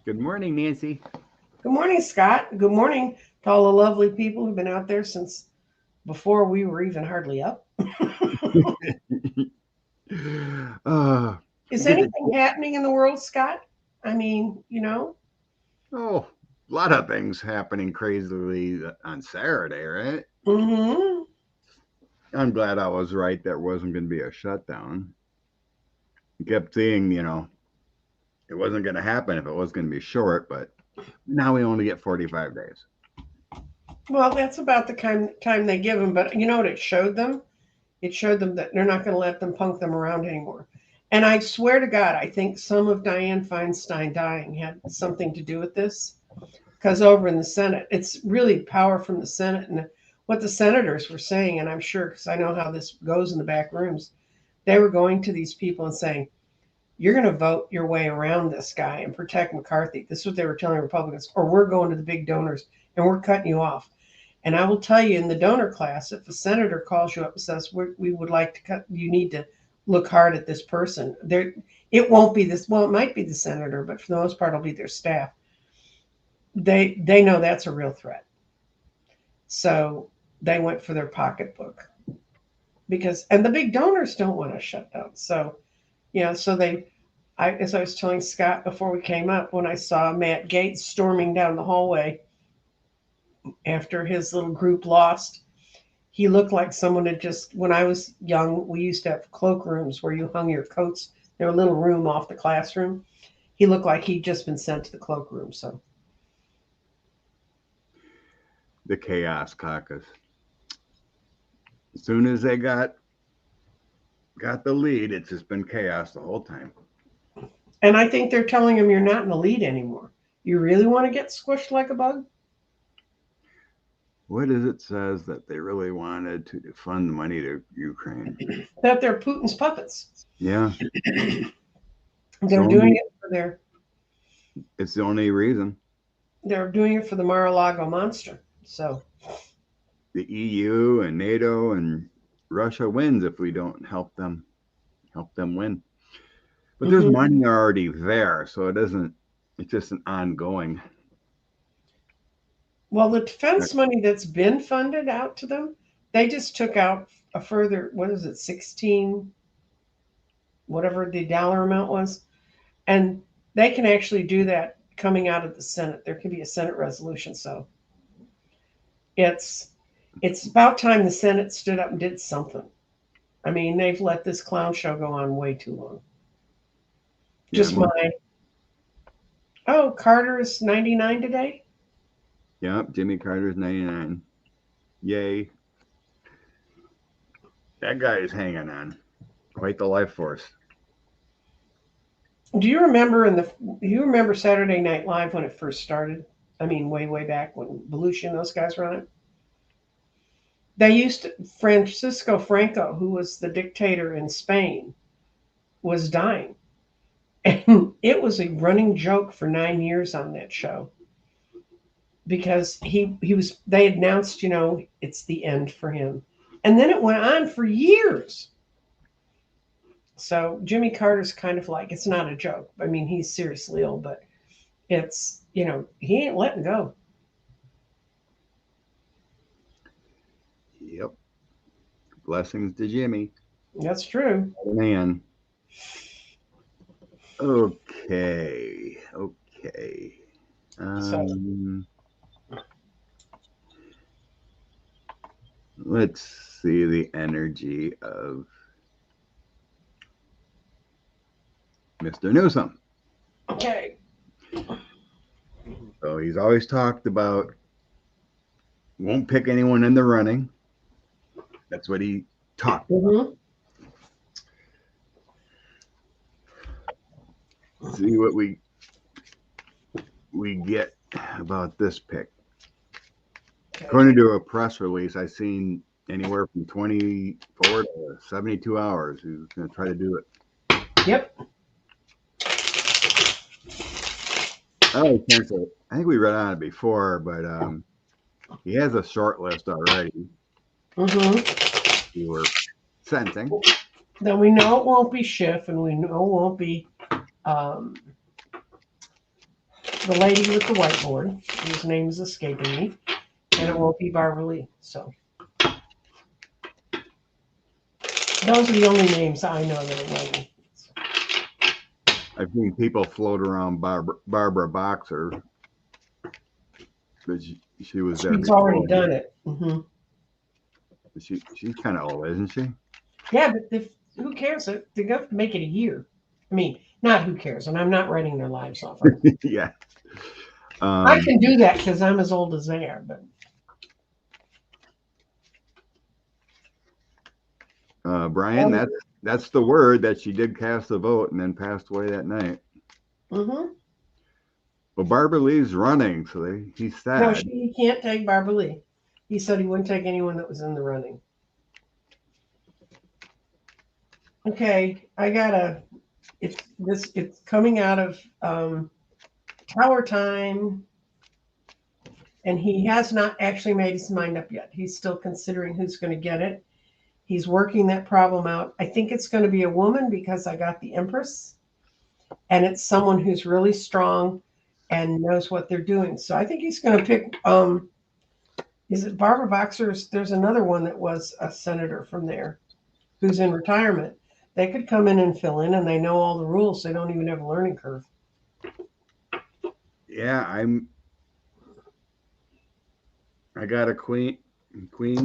Good morning, Nancy. Good morning, Scott. Good morning to all the lovely people who've been out there since before we were even hardly up. uh, Is get the anything happening in the world, Scott? I mean, oh, a lot of things happening crazily on Saturday, right? hmm I'm glad I was right. There wasn't going to be a shutdown. I kept seeing, it wasn't going to happen if it was going to be short, but now we only get 45 days. Well, that's about the time they give them. But you know what it showed them? It showed them that they're not going to let them punk them around anymore. And I swear to God, I think some of Dianne Feinstein dying had something to do with this. Because over in the Senate, it's really power from the Senate and what the senators were saying. And I'm sure, because I know how this goes in the back rooms, they were going to these people and saying, "You're going to vote your way around this guy and protect McCarthy." This is what they were telling Republicans, or we're going to the big donors and we're cutting you off. And I will tell you, in the donor class, if a senator calls you up and says, "We would like to cut," you need to look hard at this person. There, it won't be this. Well, it might be the senator, but for the most part, it'll be their staff. They know that's a real threat, so they went for their pocketbook because, and the big donors don't want to shut down. So so as I was telling Scott before we came up, when I saw Matt Gaetz storming down the hallway after his little group lost, he looked like someone had just, when I was young, we used to have cloakrooms where you hung your coats. There was a little room off the classroom. He looked like he'd just been sent to the cloakroom. So, The Chaos Caucus. As soon as they got the lead, it's just been chaos the whole time. and I think they're telling him you're not in the lead anymore. You really want to get squished like a bug? What is it says that they really wanted to fund money to Ukraine? That they're Putin's puppets. Yeah, it's the They're doing only it for their it's the only reason. they're doing it for the Mar-a-Lago monster. So The EU and NATO and Russia wins if we don't help them win. But there's mhm. money already there, so it isn't. It's just an ongoing. Well, the defense money that's been funded out to them, they just took out a further, what is it, 16, whatever the dollar amount was. And they can actually do that coming out of the Senate. There could be a Senate resolution. So it's it's about time the Senate stood up and did something. I mean, they've let this clown show go on way too long. Yeah, Just my Carter is 99 today. yeah. Jimmy Carter's 99. Yay! That guy is hanging on. Quite the life force. Do you remember do you remember Saturday Night Live when it first started? I mean, way back when Belushi and those guys were on it. They used to, Francisco Franco, who was the dictator in Spain, was dying. And it was a running joke for 9 years on that show because he was, they announced, it's the end for him. And then it went on for years. So Jimmy Carter's kind of like, it's not a joke. I mean, he's seriously ill, but he ain't letting go. Yep. Blessings to Jimmy. That's true. Man. Okay. Okay. So, Um, let's see the energy of Mr. Newsom. okay. So he's always talked about won't pick anyone in the running. That's what he talked about. hmm See what we get about this pick. Okay. According to a press release, I've seen anywhere from 24 to 72 hours. He's going to try to do it. Yep. Oh, cancel. I think we read on it before, but he has a short list already. hmm We were sensing. Then we know it won't be Schiff, and we know it won't be um, the lady with the whiteboard, whose name is escaping me, and it won't be Barbara Lee. So those are the only names I know that are running. I've seen people float around Barbara Boxer, but she was there. She's already done it. Mm-hmm. She's kind of old, isn't she? Yeah, but who cares? They're going to have to make it a year. I mean, not who cares, and I'm not writing their lives off. Yeah. I can do that because I'm as old as they are. But Brian, that's the word that she did cast a vote and then passed away that night. Mm-hmm. Well, Barbara Lee's running, so he's sad. No, he can't take Barbara Lee. He said he wouldn't take anyone that was in the running. Okay, it's coming out of Tower Time, and he has not actually made his mind up yet. He's still considering who's going to get it. He's working that problem out. I think it's going to be a woman because I got the Empress, and it's someone who's really strong and knows what they're doing. So I think he's going to pick. Is it Barbara Boxer? There's another one that was a senator from there who's in retirement. They could come in and fill in, and they know all the rules. They don't even have a learning curve. Yeah, I got a queen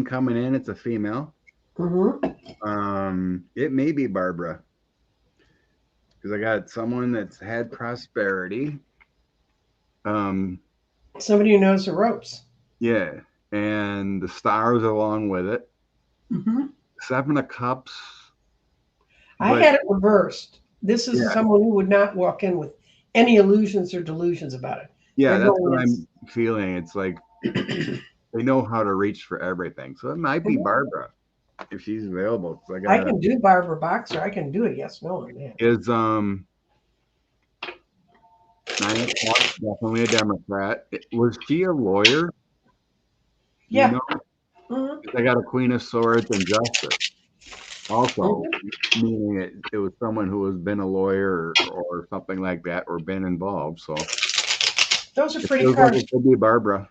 coming in. It's a female. Mm-hmm. It may be Barbara because I got someone that's had prosperity. Somebody who knows the ropes. Yeah, and the stars along with it. Mm-hmm. 7 of Cups. I had it reversed. This is someone who would not walk in with any illusions or delusions about it. Yeah, that's what I'm feeling. It's like they know how to reach for everything. So it might be Barbara if she's available. I can do Barbara Boxer. I can do it. Yes, no, on that. Is 9 o'clock, definitely a Democrat. Was she a lawyer? Yeah. You know? Mm-hmm. I got a Queen of Swords and Justice. Also, meaning it was someone who has been a lawyer or something like that, or been involved. So those are pretty cards. Like it could be Barbara.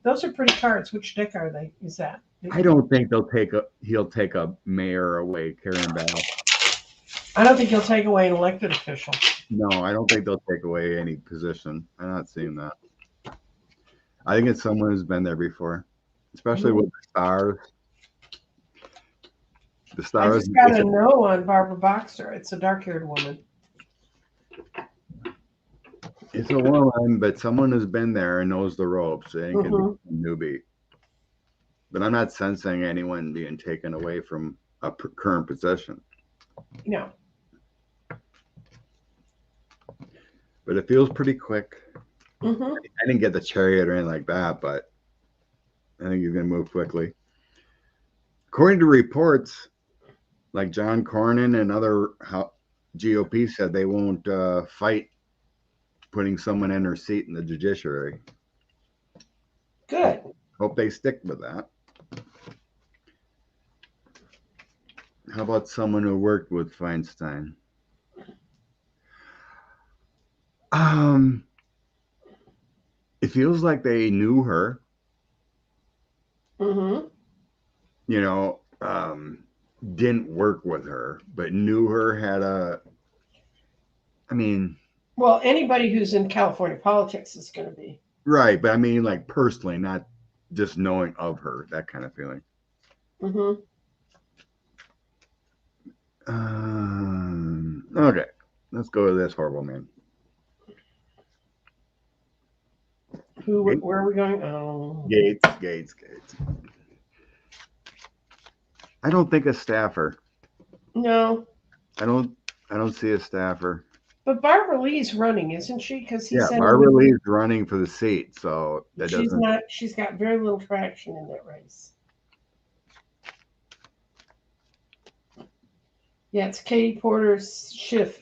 Those are pretty cards. Which deck are they? Is that? I don't think he'll take a mayor away, Karen Bell. I don't think he'll take away an elected official. No, I don't think they'll take away any position. I'm not seeing that. I think it's someone who's been there before, especially with the stars. The stars. I just got a no on Barbara Boxer. It's a dark-haired woman. It's a woman, but someone who's been there and knows the ropes. They ain't gonna be a newbie. But I'm not sensing anyone being taken away from a current position. No. But it feels pretty quick. Mm-hmm. I didn't get the Chariot or anything like that, but I think you're going to move quickly. According to reports, like John Cornyn and other GOP said they won't fight putting someone in their seat in the judiciary. Good. Hope they stick with that. How about someone who worked with Feinstein? It feels like they knew her. Mm-hmm. You know, didn't work with her, but knew her, well, anybody who's in California politics is going to be. Right, but I mean, like, personally, not just knowing of her, that kind of feeling. Mm-hmm. Okay, let's go to this horrible man. Where are we going? Oh. Gates. I don't think a staffer. No. I don't see a staffer. But Barbara Lee's running, isn't she? Because he said Barbara Lee's running for the seat, so that she's not. She's got very little traction in that race. Yeah, it's Katie Porter, Schiff,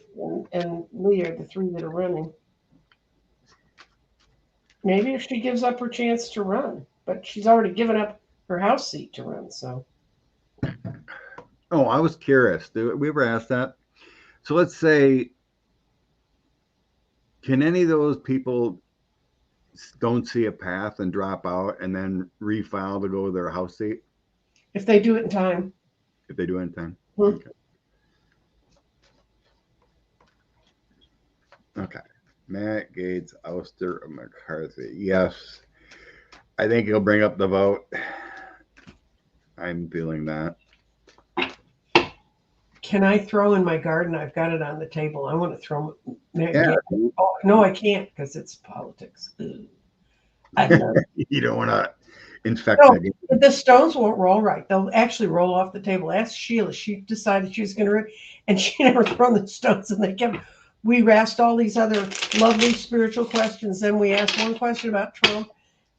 and Lee are the three that are running. Maybe if she gives up her chance to run, but she's already given up her House seat to run. So. Oh, I was curious. Did we ever ask that? So let's say, can any of those people don't see a path and drop out and then refile to go to their house seat If they do it in time. if they do anything? Hmm. Okay. Okay. Matt Gaetz, ouster of McCarthy. Yes. I think he'll bring up the vote. I'm feeling that. Can I throw in my garden? I've got it on the table. I want to throw Matt Yeah. Gaetz. Oh, no, I can't because it's politics. I love it. You don't want to infect No, that. but the stones won't roll right. They'll actually roll off the table. Ask Sheila. She decided she was going to, and she never thrown the stones. And they kept. We asked all these other lovely spiritual questions. Then we asked one question about Trump,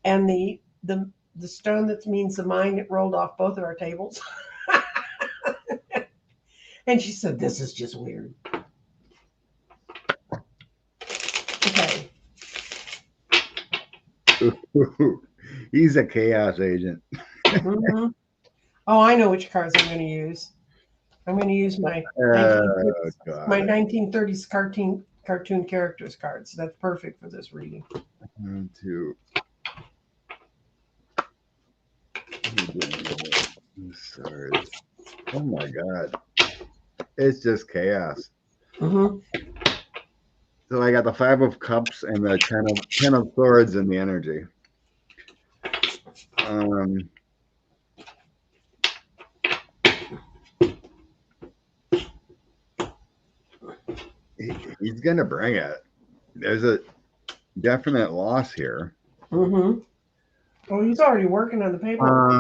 and the stone that means the mind, it rolled off both of our tables. And she said, "This is just weird." Okay. He's a chaos agent. Mhm. Oh, I know which cards I'm going to use. I'm going to use my Oh, God. 1930s cartoon characters cards. That's perfect for this reading. 1, 2. Sorry. Oh my God. It's just chaos. Mm-hmm. So I got the 5 of Cups and the 10 of Swords in the energy. He's gonna bring it. There's a definite loss here. Mm-hmm. Oh, he's already working on the paper.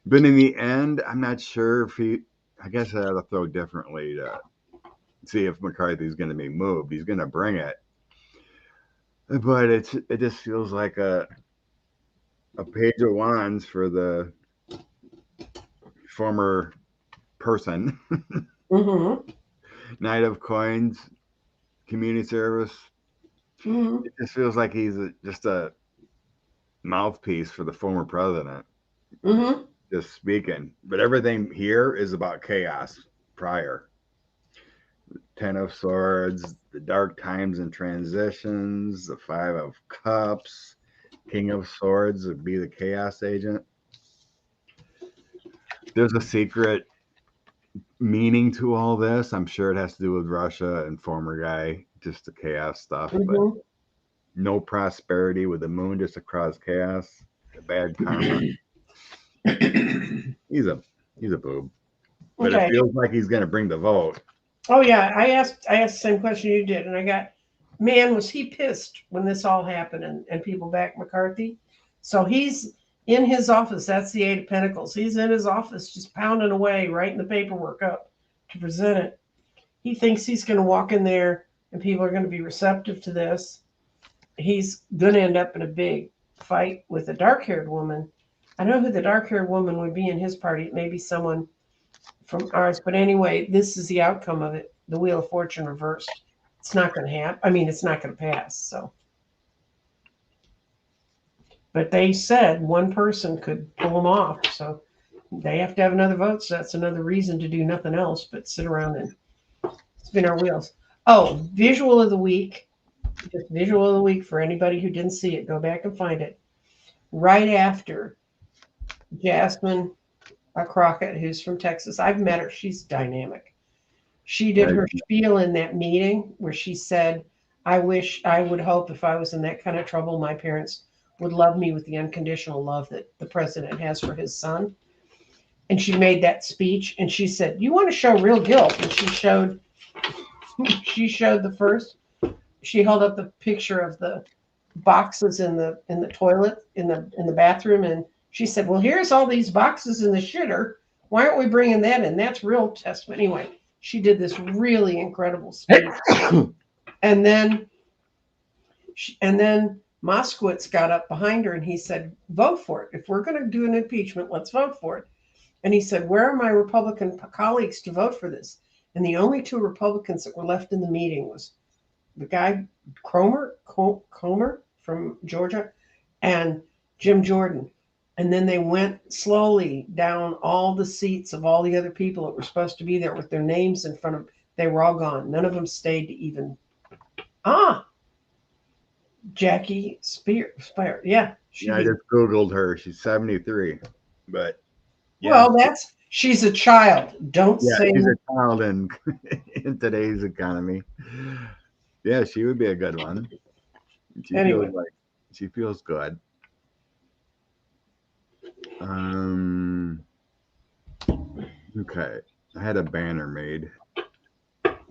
But in the end, I'm not sure if he. I guess I have to throw differently to see if McCarthy's going to be moved. He's going to bring it, but it just feels like a page of wands for the former person. Mm-hmm. Knight of Coins, community service. Mm-hmm. It just feels like he's just a mouthpiece for the former president, Mm-hmm. just speaking. But everything here is about chaos prior. 10 of Swords, the dark times and transitions, the 5 of Cups, King of Swords would be the chaos agent. There's a secret meaning to all this. I'm sure it has to do with Russia and former guy, just the chaos stuff, but Mm-hmm. no prosperity with the moon just across chaos, bad karma. He's a boob. But Okay. it feels like he's gonna bring the vote. Oh yeah, I asked the same question you did, and I got, man, was he pissed when this all happened and people backed McCarthy? So he's in his office. That's the 8 of Pentacles. He's in his office just pounding away, writing the paperwork up to present it. He thinks he's going to walk in there and people are going to be receptive to this. He's going to end up in a big fight with a dark-haired woman. I know who the dark-haired woman would be in his party. It may be someone from ours. But anyway, this is the outcome of it. The Wheel of Fortune reversed. It's not going to happen. I mean, it's not going to pass. So, but they said one person could pull them off. So they have to have another vote. So that's another reason to do nothing else but sit around and spin our wheels. Oh, visual of the week. Just visual of the week for anybody who didn't see it. Go back and find it. Right after Jasmine Crockett, who's from Texas. I've met her. She's dynamic. She did her spiel in that meeting where she said, I would hope if I was in that kind of trouble, my parents would love me with the unconditional love that the president has for his son. And she made that speech and she said, you want to show real guilt? And she showed the first, she held up the picture of the boxes in the toilet, in the bathroom. And she said, well, here's all these boxes in the shitter. Why aren't we bringing that in? That's real testament. Anyway, she did this really incredible speech. and then Moskowitz got up behind her and he said, vote for it. If we're going to do an impeachment, let's vote for it. And he said, where are my Republican colleagues to vote for this? And the only 2 Republicans that were left in the meeting was the guy Comer from Georgia and Jim Jordan. And then they went slowly down all the seats of all the other people that were supposed to be there with their names in front of. They were all gone. None of them stayed to even. Jackie Spear. Yeah, Yeah, I just Googled her. She's 73. But yeah, well, she's a child. Don't yeah, say. she's a child in in today's economy. Yeah, she would be a good one. She feels Anyway. like she feels good. Um. Okay, I had a banner made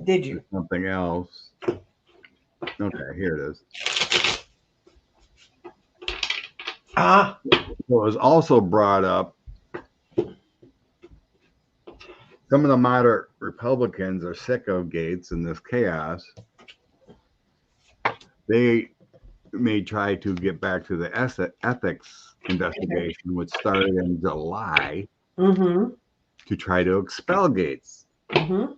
Did for you? something else. Okay, here it is. Ah, So it was also brought up. Some of the moderate Republicans are sick of Gates and this chaos. They may try to get back to the ethics investigation, which started in July, mm-hmm. to try to expel Gates. Mm-hmm.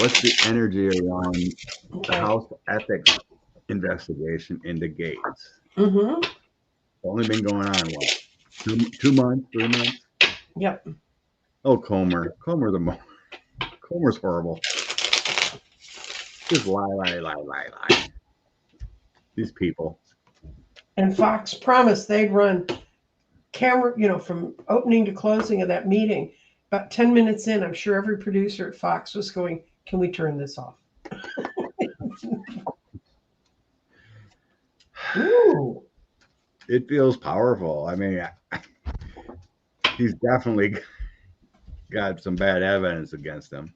What's the energy around the Okay. House ethics investigation into Gates? Mm-hmm. Only been going on what? 2 months, 3 months? Yep. Oh, Comer's horrible. Just lie. These people. And Fox promised they'd run camera, from opening to closing of that meeting. About 10 minutes in, I'm sure every producer at Fox was going, "Can we turn this off?" Ooh. It feels powerful. I mean, he's definitely got some bad evidence against him.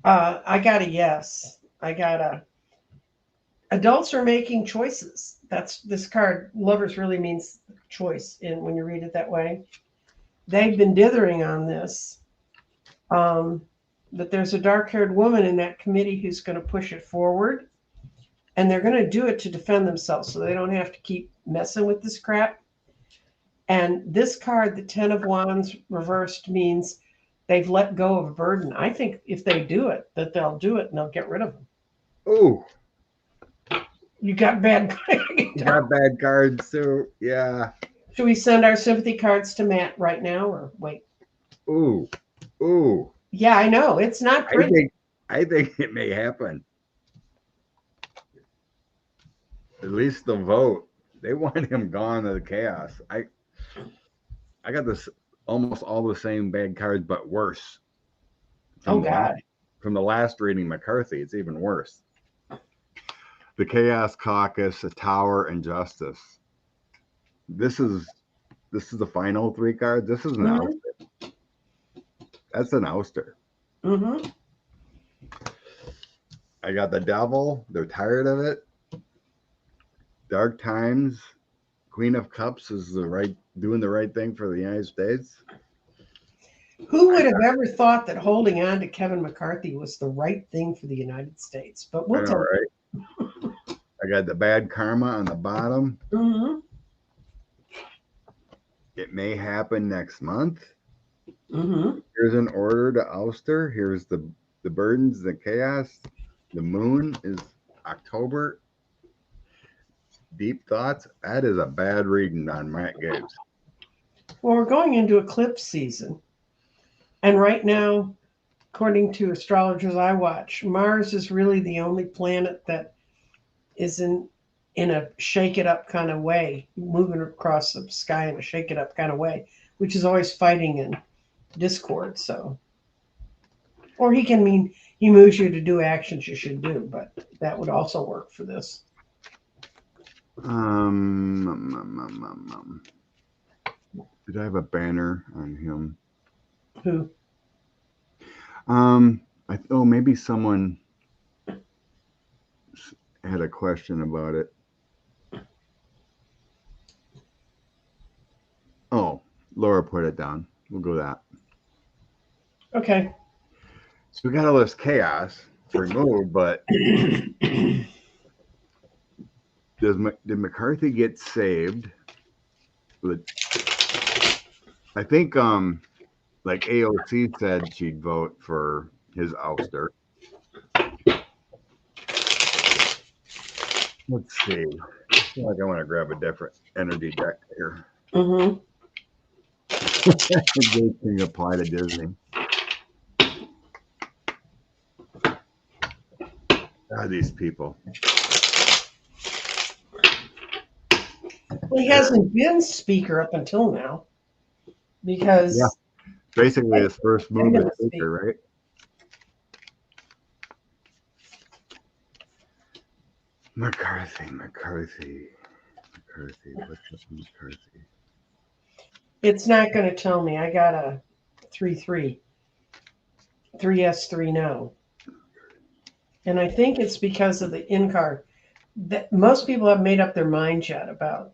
I got a yes. I got a. Adults are making choices. That's this card. Lovers really means choice when you read it that way. They've been dithering on this. But there's a dark-haired woman in that committee who's going to push it forward, and they're going to do it to defend themselves, so they don't have to keep messing with this crap. And this card, the Ten of Wands reversed, means they've let go of a burden. I think if they do it, that they'll do it and they'll get rid of them. Oh, You got bad. you got bad cards too. Yeah. Should we send our sympathy cards to Matt right now or wait? Ooh. Yeah, I know. It's not pretty. I think it may happen. At least the vote. They want him gone to the chaos. I got this almost all the same bad cards, but worse. Oh God. From the last reading, McCarthy, it's even worse. The Chaos Caucus, the Tower, and Justice. This is the final 3 cards. This is an ouster. That's an ouster. Mm-hmm. I got the Devil. They're tired of it. Dark Times. Queen of Cups is doing the right thing for the United States. Who would have ever thought that holding on to Kevin McCarthy was the right thing for the United States? But we'll tell you. I got the Bad Karma on the bottom. Mm-hmm. It may happen next month. Mm-hmm. Here's an order to ouster. Here's the burdens, the chaos. The moon is October. Deep thoughts. That is a bad reading on Matt Gaetz. Well, we're going into eclipse season. And right now, according to astrologers I watch, Mars is really the only planet that is in a shake it up kind of way, moving across the sky in a shake it up kind of way, which is always fighting and discord. So, or he moves you to do actions you should do, but that would also work for this. Did I have a banner on him? Who? Maybe someone had a question about it. Oh, Laura put it down. We'll go that. Okay. So we got all this chaos to remove, but did McCarthy get saved? I think like AOC said she'd vote for his ouster. Let's see. I feel like I want to grab a different energy deck here. Mm-hmm. Can apply to Disney. These people. He hasn't been speaker up until now because Yeah. Basically his first move gonna as speaker, right? McCarthy. What's up with McCarthy? it's not going to tell me. I got a 3-3, 3 yes, 3 no. And I think it's because of the in card. That most people have made up their minds yet about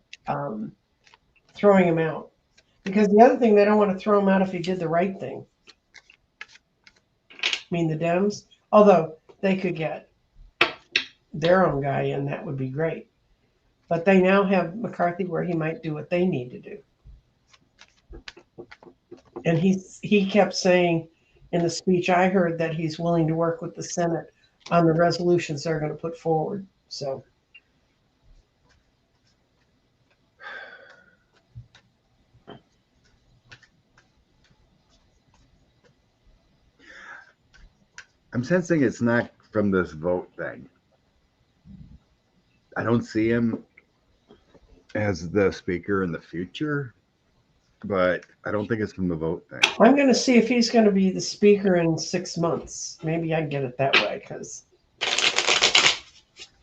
throwing him out. Because the other thing, they don't want to throw him out if he did the right thing. I mean, the Dems, although they could get their own guy in, that would be great. But they now have McCarthy where he might do what they need to do. And he kept saying in the speech I heard that he's willing to work with the Senate on the resolutions they're going to put forward. So I'm sensing it's not from this vote thing. I don't see him as the speaker in the future, but I don't think it's from the vote thing. I'm going to see if he's going to be the speaker in 6 months. Maybe I get it that way because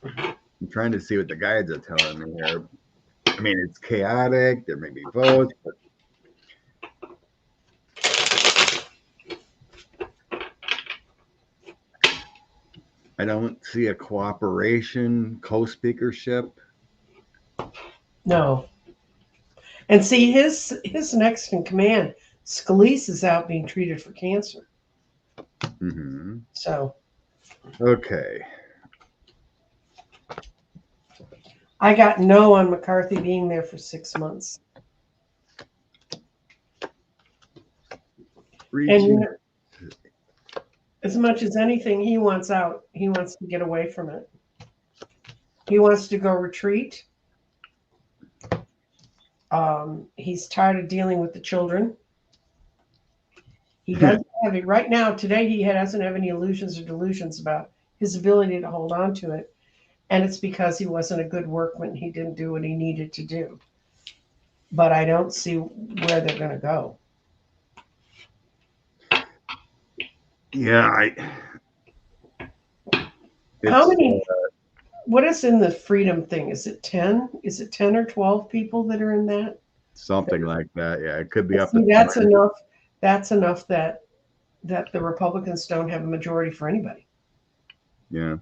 I'm trying to see what the guides are telling me here. I mean, it's chaotic. There may be votes, but I don't see a cooperation co-speakership. no. And see, his next in command, Scalise, is out being treated for cancer. Mm-hmm. So Okay. I got no on McCarthy being there for 6 months. And you know, as much as anything, he wants out. He wants to get away from it. He wants to go retreat. He's tired of dealing with the children. He doesn't have it right now. Today, he doesn't have any illusions or delusions about his ability to hold on to it. And it's because he wasn't a good workman. He didn't do what he needed to do. But I don't see where they're going to go. Yeah, How many? What is in the freedom thing? Is it 10? Is it 10 or 12 people that are in that? something like that. Yeah, it could be up See, to that's 20. enough. That's enough that the Republicans don't have a majority for anybody. Yeah.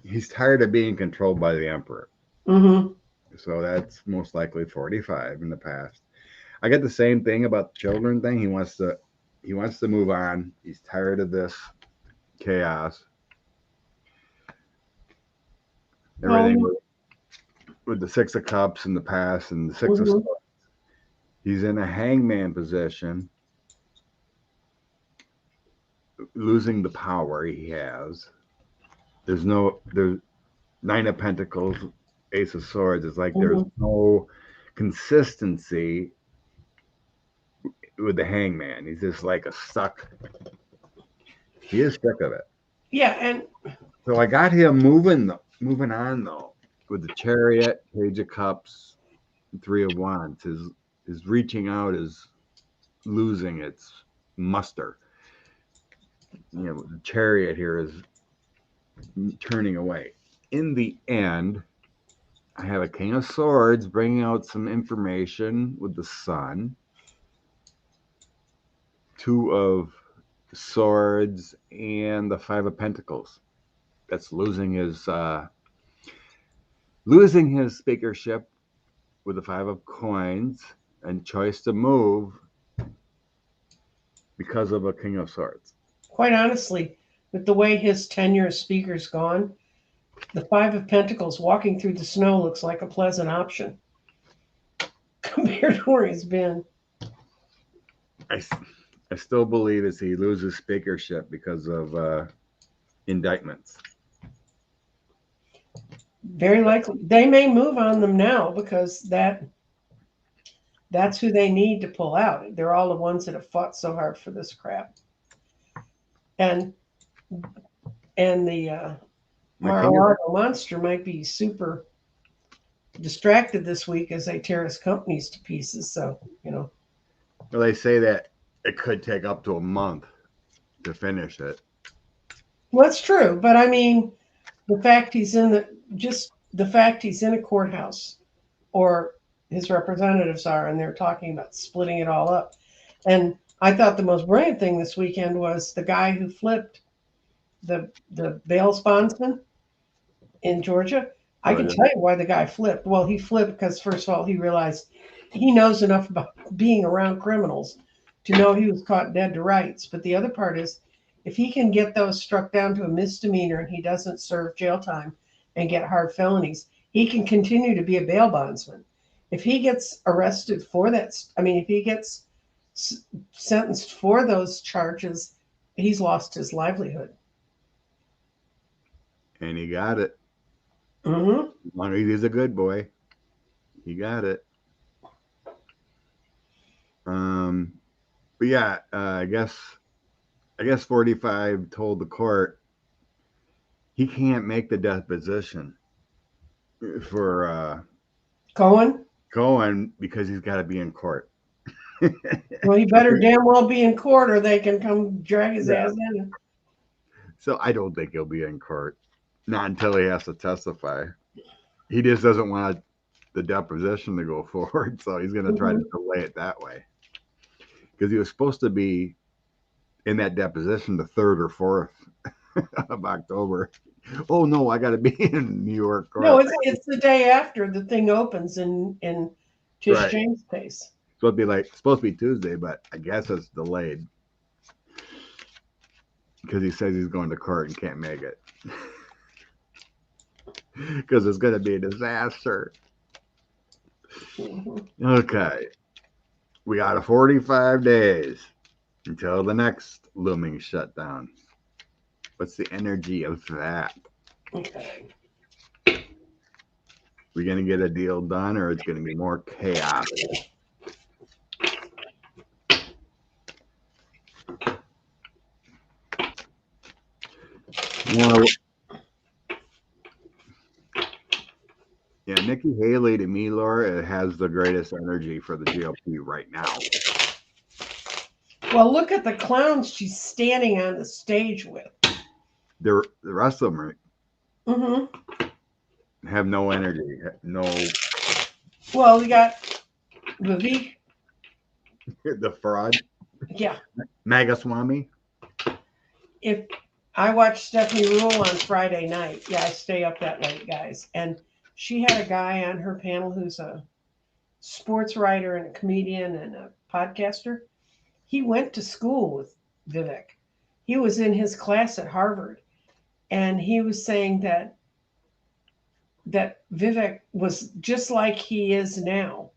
He's tired of being controlled by the emperor. Mm-hmm. So that's most likely 45 in the past. I get the same thing about the children thing. He wants to move on. He's tired of this chaos. Everything with the 6 of Cups in the past and the 6 of Swords. He's in a hangman position, losing the power he has. There's 9 of Pentacles, Ace of Swords. It's like there's no consistency with the hangman. He's just like he is stuck of it. Yeah, and so I got him moving on though, with the Chariot, Page of Cups, 3 of Wands. His reaching out is losing its muster. The Chariot here is turning away. In the end, I have a King of Swords bringing out some information with the Sun. 2 of Swords and the 5 of Pentacles. That's losing his speakership with the 5 of Coins and choice to move because of a King of Swords. Quite honestly, with the way his tenure as speaker's gone, the 5 of Pentacles walking through the snow looks like a pleasant option compared to where he's been. I still believe as he loses speakership because of indictments. Very likely. They may move on them now because that's who they need to pull out. They're all the ones that have fought so hard for this crap. And the My fingers. Mar-a-Lago monster might be super distracted this week as they tear his companies to pieces. So, Well, they say that it could take up to a month to finish it. well, that's true. But I mean, the fact he's in a courthouse, or his representatives are, and they're talking about splitting it all up. And I thought the most brilliant thing this weekend was the guy who flipped the bail bondsman in Georgia. I can tell you why the guy flipped. Well, he flipped because, first of all, he realized he knows enough about being around criminals to know he was caught dead to rights. But the other part is, if he can get those struck down to a misdemeanor and he doesn't serve jail time and get hard felonies, he can continue to be a bail bondsman. If he gets arrested for that, I mean, if he gets sentenced for those charges, he's lost his livelihood. And he got it. Mm-hmm. He's a good boy. He got it. But yeah, I guess 45 told the court he can't make the deposition for Cohen because he's got to be in court. Well, he better damn well be in court, or they can come drag his ass in. So I don't think he'll be in court, not until he has to testify. He just doesn't want the deposition to go forward, so he's going to try to delay it that way. Because he was supposed to be in that deposition the 3rd or 4th of October. Oh no, I got to be in New York court. No, it's the day after the thing opens in Tish James' case. So it'd be supposed to be Tuesday, but I guess it's delayed because he says he's going to court and can't make it because it's going to be a disaster. Okay, we got 45 days until the next looming shutdown. What's the energy of that? Okay. We going to get a deal done, or it's going to be more chaos? Yeah, Nikki Haley, to me, Laura, has the greatest energy for the GOP right now. Well, look at the clowns she's standing on the stage with. The rest of them have no energy. No. Well, we got Vivek. The fraud. Yeah. Magaswamy. If I watched Stephanie Ruhle on Friday night. Yeah, I stay up that late, guys. And she had a guy on her panel who's a sports writer and a comedian and a podcaster. He went to school with Vivek. He was in his class at Harvard. And he was saying that Vivek was just like he is now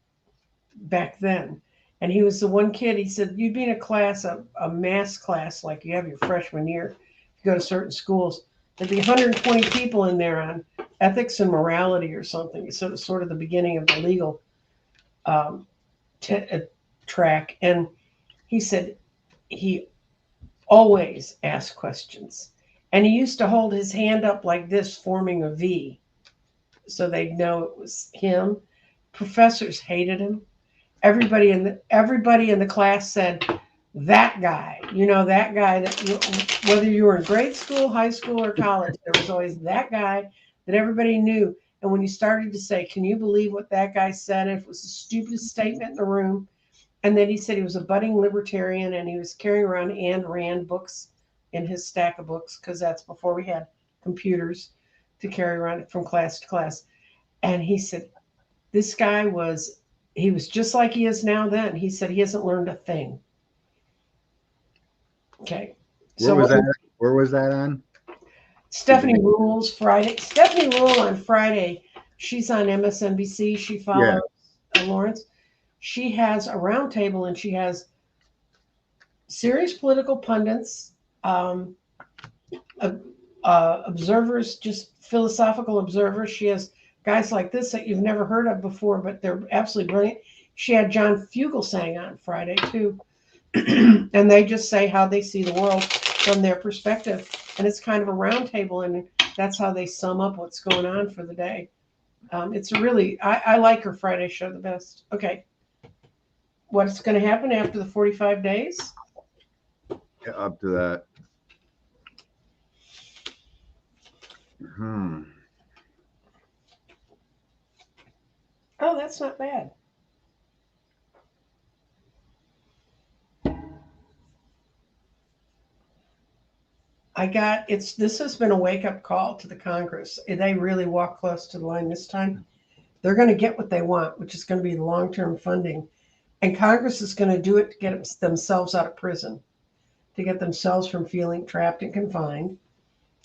back then. And he was the one kid, he said, you'd be in a class, a math class, like you have your freshman year, you go to certain schools, there'd be 120 people in there on ethics and morality or something. So it's sort of the beginning of the legal track. And he said he always asked questions. And he used to hold his hand up like this, forming a V, so they'd know it was him. Professors hated him. Everybody in the class said, that guy, that guy that whether you were in grade school, high school, or college, there was always that guy that everybody knew. And when you started to say, can you believe what that guy said? It was the stupidest statement in the room. And then he said he was a budding libertarian and he was carrying around Ayn Rand books in his stack of books, because that's before we had computers to carry around from class to class. And he said, this guy was just like he is now then. He said he hasn't learned a thing. Okay. Where was that on? Stephanie Ruhle's Friday. Stephanie Ruhle on Friday, she's on MSNBC. She follows Lawrence. She has a roundtable and she has serious political pundits, observers, just philosophical observers. She has guys like this that you've never heard of before, but they're absolutely brilliant. She had John Fugelsang on Friday too. And they just say how they see the world from their perspective. And it's kind of a round table. And That's how they sum up what's going on for the day. It's really, I like her Friday show the best. Okay. What's going to happen after the 45 days? Up to that. Oh, that's not bad. This has been a wake up call to the Congress. They really walk close to the line this time. They're going to get what they want, which is going to be long term funding. And Congress is going to do it to get themselves out of prison, to get themselves from feeling trapped and confined.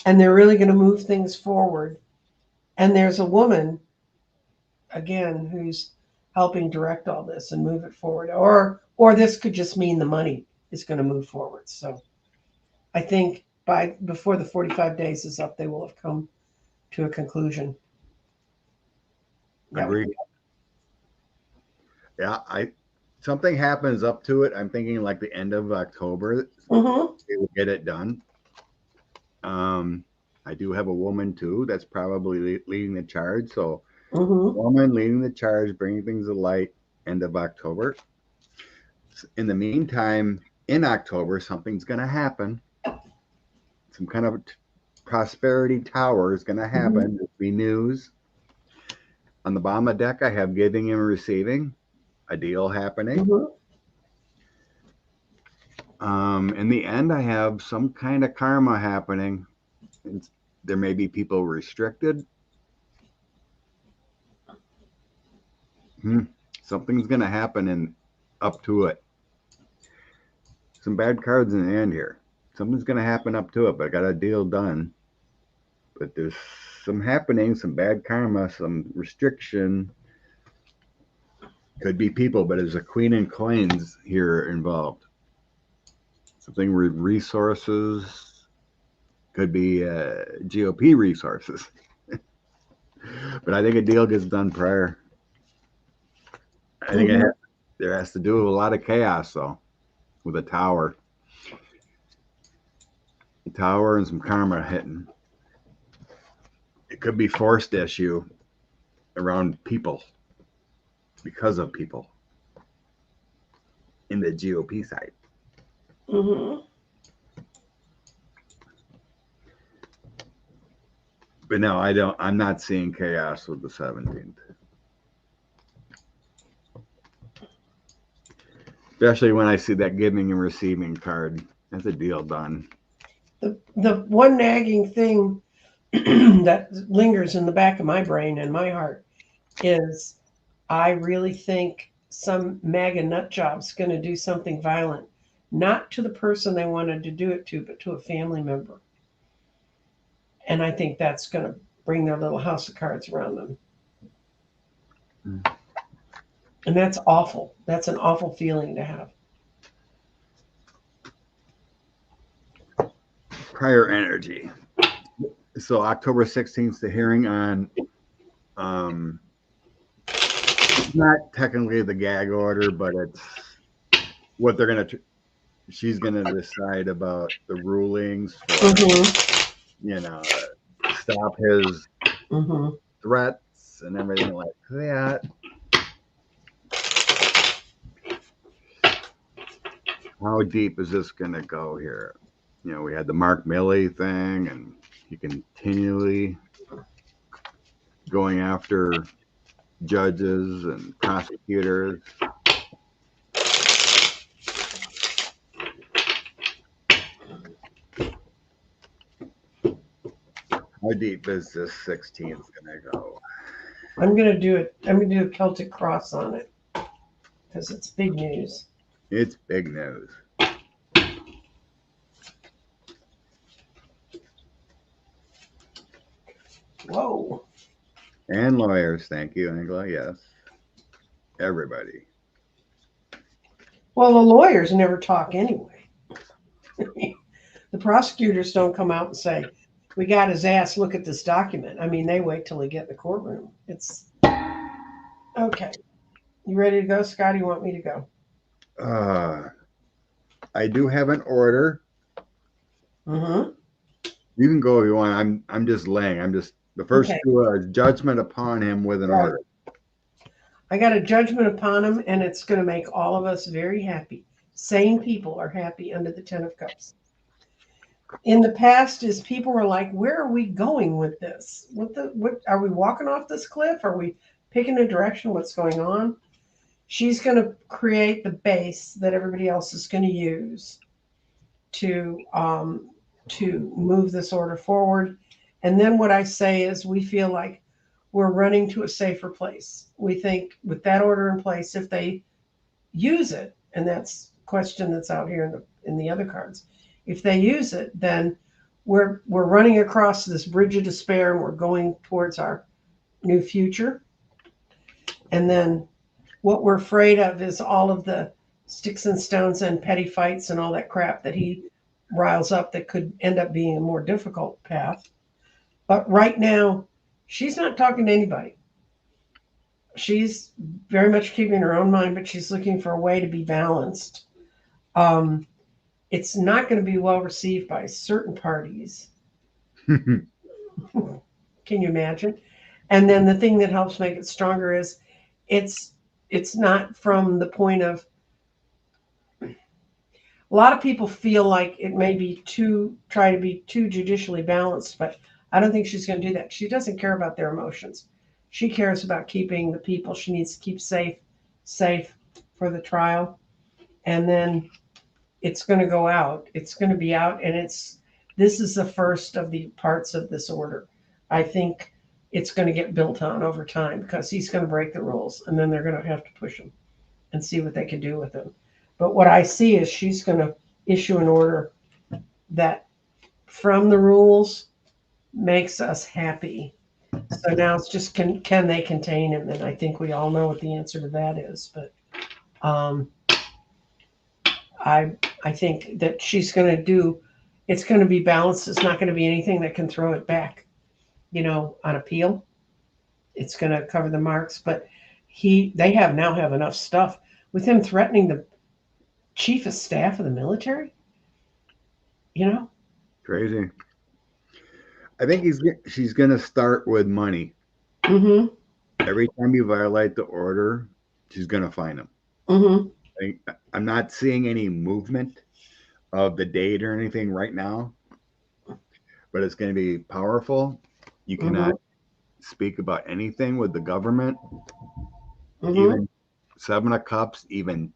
And they're really going to move things forward. And there's a woman, again, who's helping direct all this and move it forward. Or this could just mean the money is going to move forward. So I think before the 45 days is up, they will have come to a conclusion. Agreed. Yeah, something happens up to it. I'm thinking like the end of October, they will get it done. I do have a woman too that's probably leading the charge. So, woman leading the charge, bringing things to light, end of October. In the meantime, in October, something's going to happen. Some kind of prosperity tower is going to happen. There'll be news. On the bottom of the deck, I have giving and receiving, a deal happening. In the end, I have some kind of karma happening. There may be people restricted. Something's going to happen and up to it. Some bad cards in the end here. Something's going to happen up to it, but I got a deal done. But there's some happening, some bad karma, some restriction. Could be people, but there's a queen and coins here involved. Something with resources. Could be GOP resources. But I think a deal gets done prior. I think there has to do with a lot of chaos, though, with a tower. A tower and some karma hitting. It could be forced issue around people because of people in the GOP side. But no, I'm not seeing chaos with the 17th. Especially when I see that giving and receiving card. That's a deal done. The one nagging thing that lingers in the back of my brain and my heart is I really think some MAGA nut job's going to do something violent, not to the person they wanted to do it to, but to a family member. And I think that's going to bring their little house of cards around them. And that's awful. That's an awful feeling to have. Prior energy. So October 16th, the hearing on not technically the gag order, but it's what they're going to, she's going to decide about the rulings for, stop his threats and everything like that. How deep is this going to go here? We had the Mark Milley thing, and he continually going after judges and prosecutors. How deep is this 16th going to go? I'm going to do a Celtic cross on it because it's big news. It's big news. Whoa. And lawyers, thank you, Angela. Yes. Everybody. Well, the lawyers never talk anyway. The prosecutors don't come out and say, we got his ass, look at this document. I mean, they wait till they get in the courtroom. It's okay. You ready to go, Scott? You want me to go? I do have an order. You can go if you want. I'm just laying. I'm just the first Okay. two are judgment upon him with an Right. order. I got a judgment upon him, and it's going to make all of us very happy. Sane people are happy under the Ten of Cups. In the past, is people were like, "Where are we going with this? What are we walking off this cliff? Are we picking a direction? What's going on?" She's going to create the base that everybody else is going to use to move this order forward. And then what I say is, we feel like we're running to a safer place. We think with that order in place, if they use it, and that's the question that's out here in the other cards, if they use it, then we're running across this bridge of despair and we're going towards our new future. And then what we're afraid of is all of the sticks and stones and petty fights and all that crap that he riles up that could end up being a more difficult path. But right now, she's not talking to anybody. She's very much keeping her own mind, but she's looking for a way to be balanced. Um, it's not going to be well received by certain parties. Can you imagine? And then the thing that helps make it stronger is it's it's not from the point of, a lot of people feel like it may be try to be too judicially balanced, but I don't think she's going to do that. She doesn't care about their emotions. She cares about keeping the people she needs to keep safe for the trial. And then it's going to go out. It's going to be out, and this is the first of the parts of this order. I think it's going to get built on over time because he's going to break the rules, and then they're going to have to push him and see what they can do with him. But what I see is she's going to issue an order that, from the rules, makes us happy. So now it's just, can they contain him? And I think we all know what the answer to that is. But um, I think that she's going to do. It's going to be balanced. It's not going to be anything that can throw it back, on appeal. It's going to cover the marks. But they now have enough stuff with him threatening the chief of staff of the military. Crazy. I think she's going to start with money. Mm-hmm. Every time you violate the order, she's going to fine him. Mm-hmm. I'm not seeing any movement of the date or anything right now, but it's going to be powerful. You cannot speak about anything with the government. Mm-hmm. Even Seven of Cups, even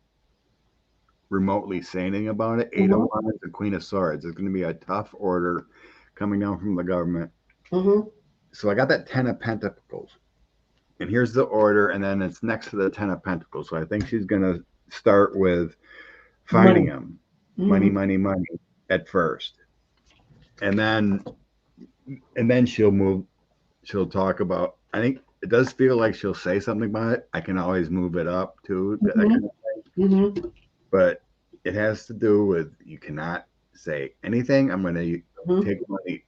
remotely saying anything about it. Eight of Wands and Queen of Swords. It's going to be a tough order coming down from the government. Mm-hmm. So I got that Ten of Pentacles. And here's the order, and then it's next to the Ten of Pentacles. So I think she's going to start with finding him. Money, money, money at first. And then she'll talk about, I think it does feel like she'll say something about it. I can always move it up too. That kind of thing. But it has to do with, you cannot say anything. I'm going to take money,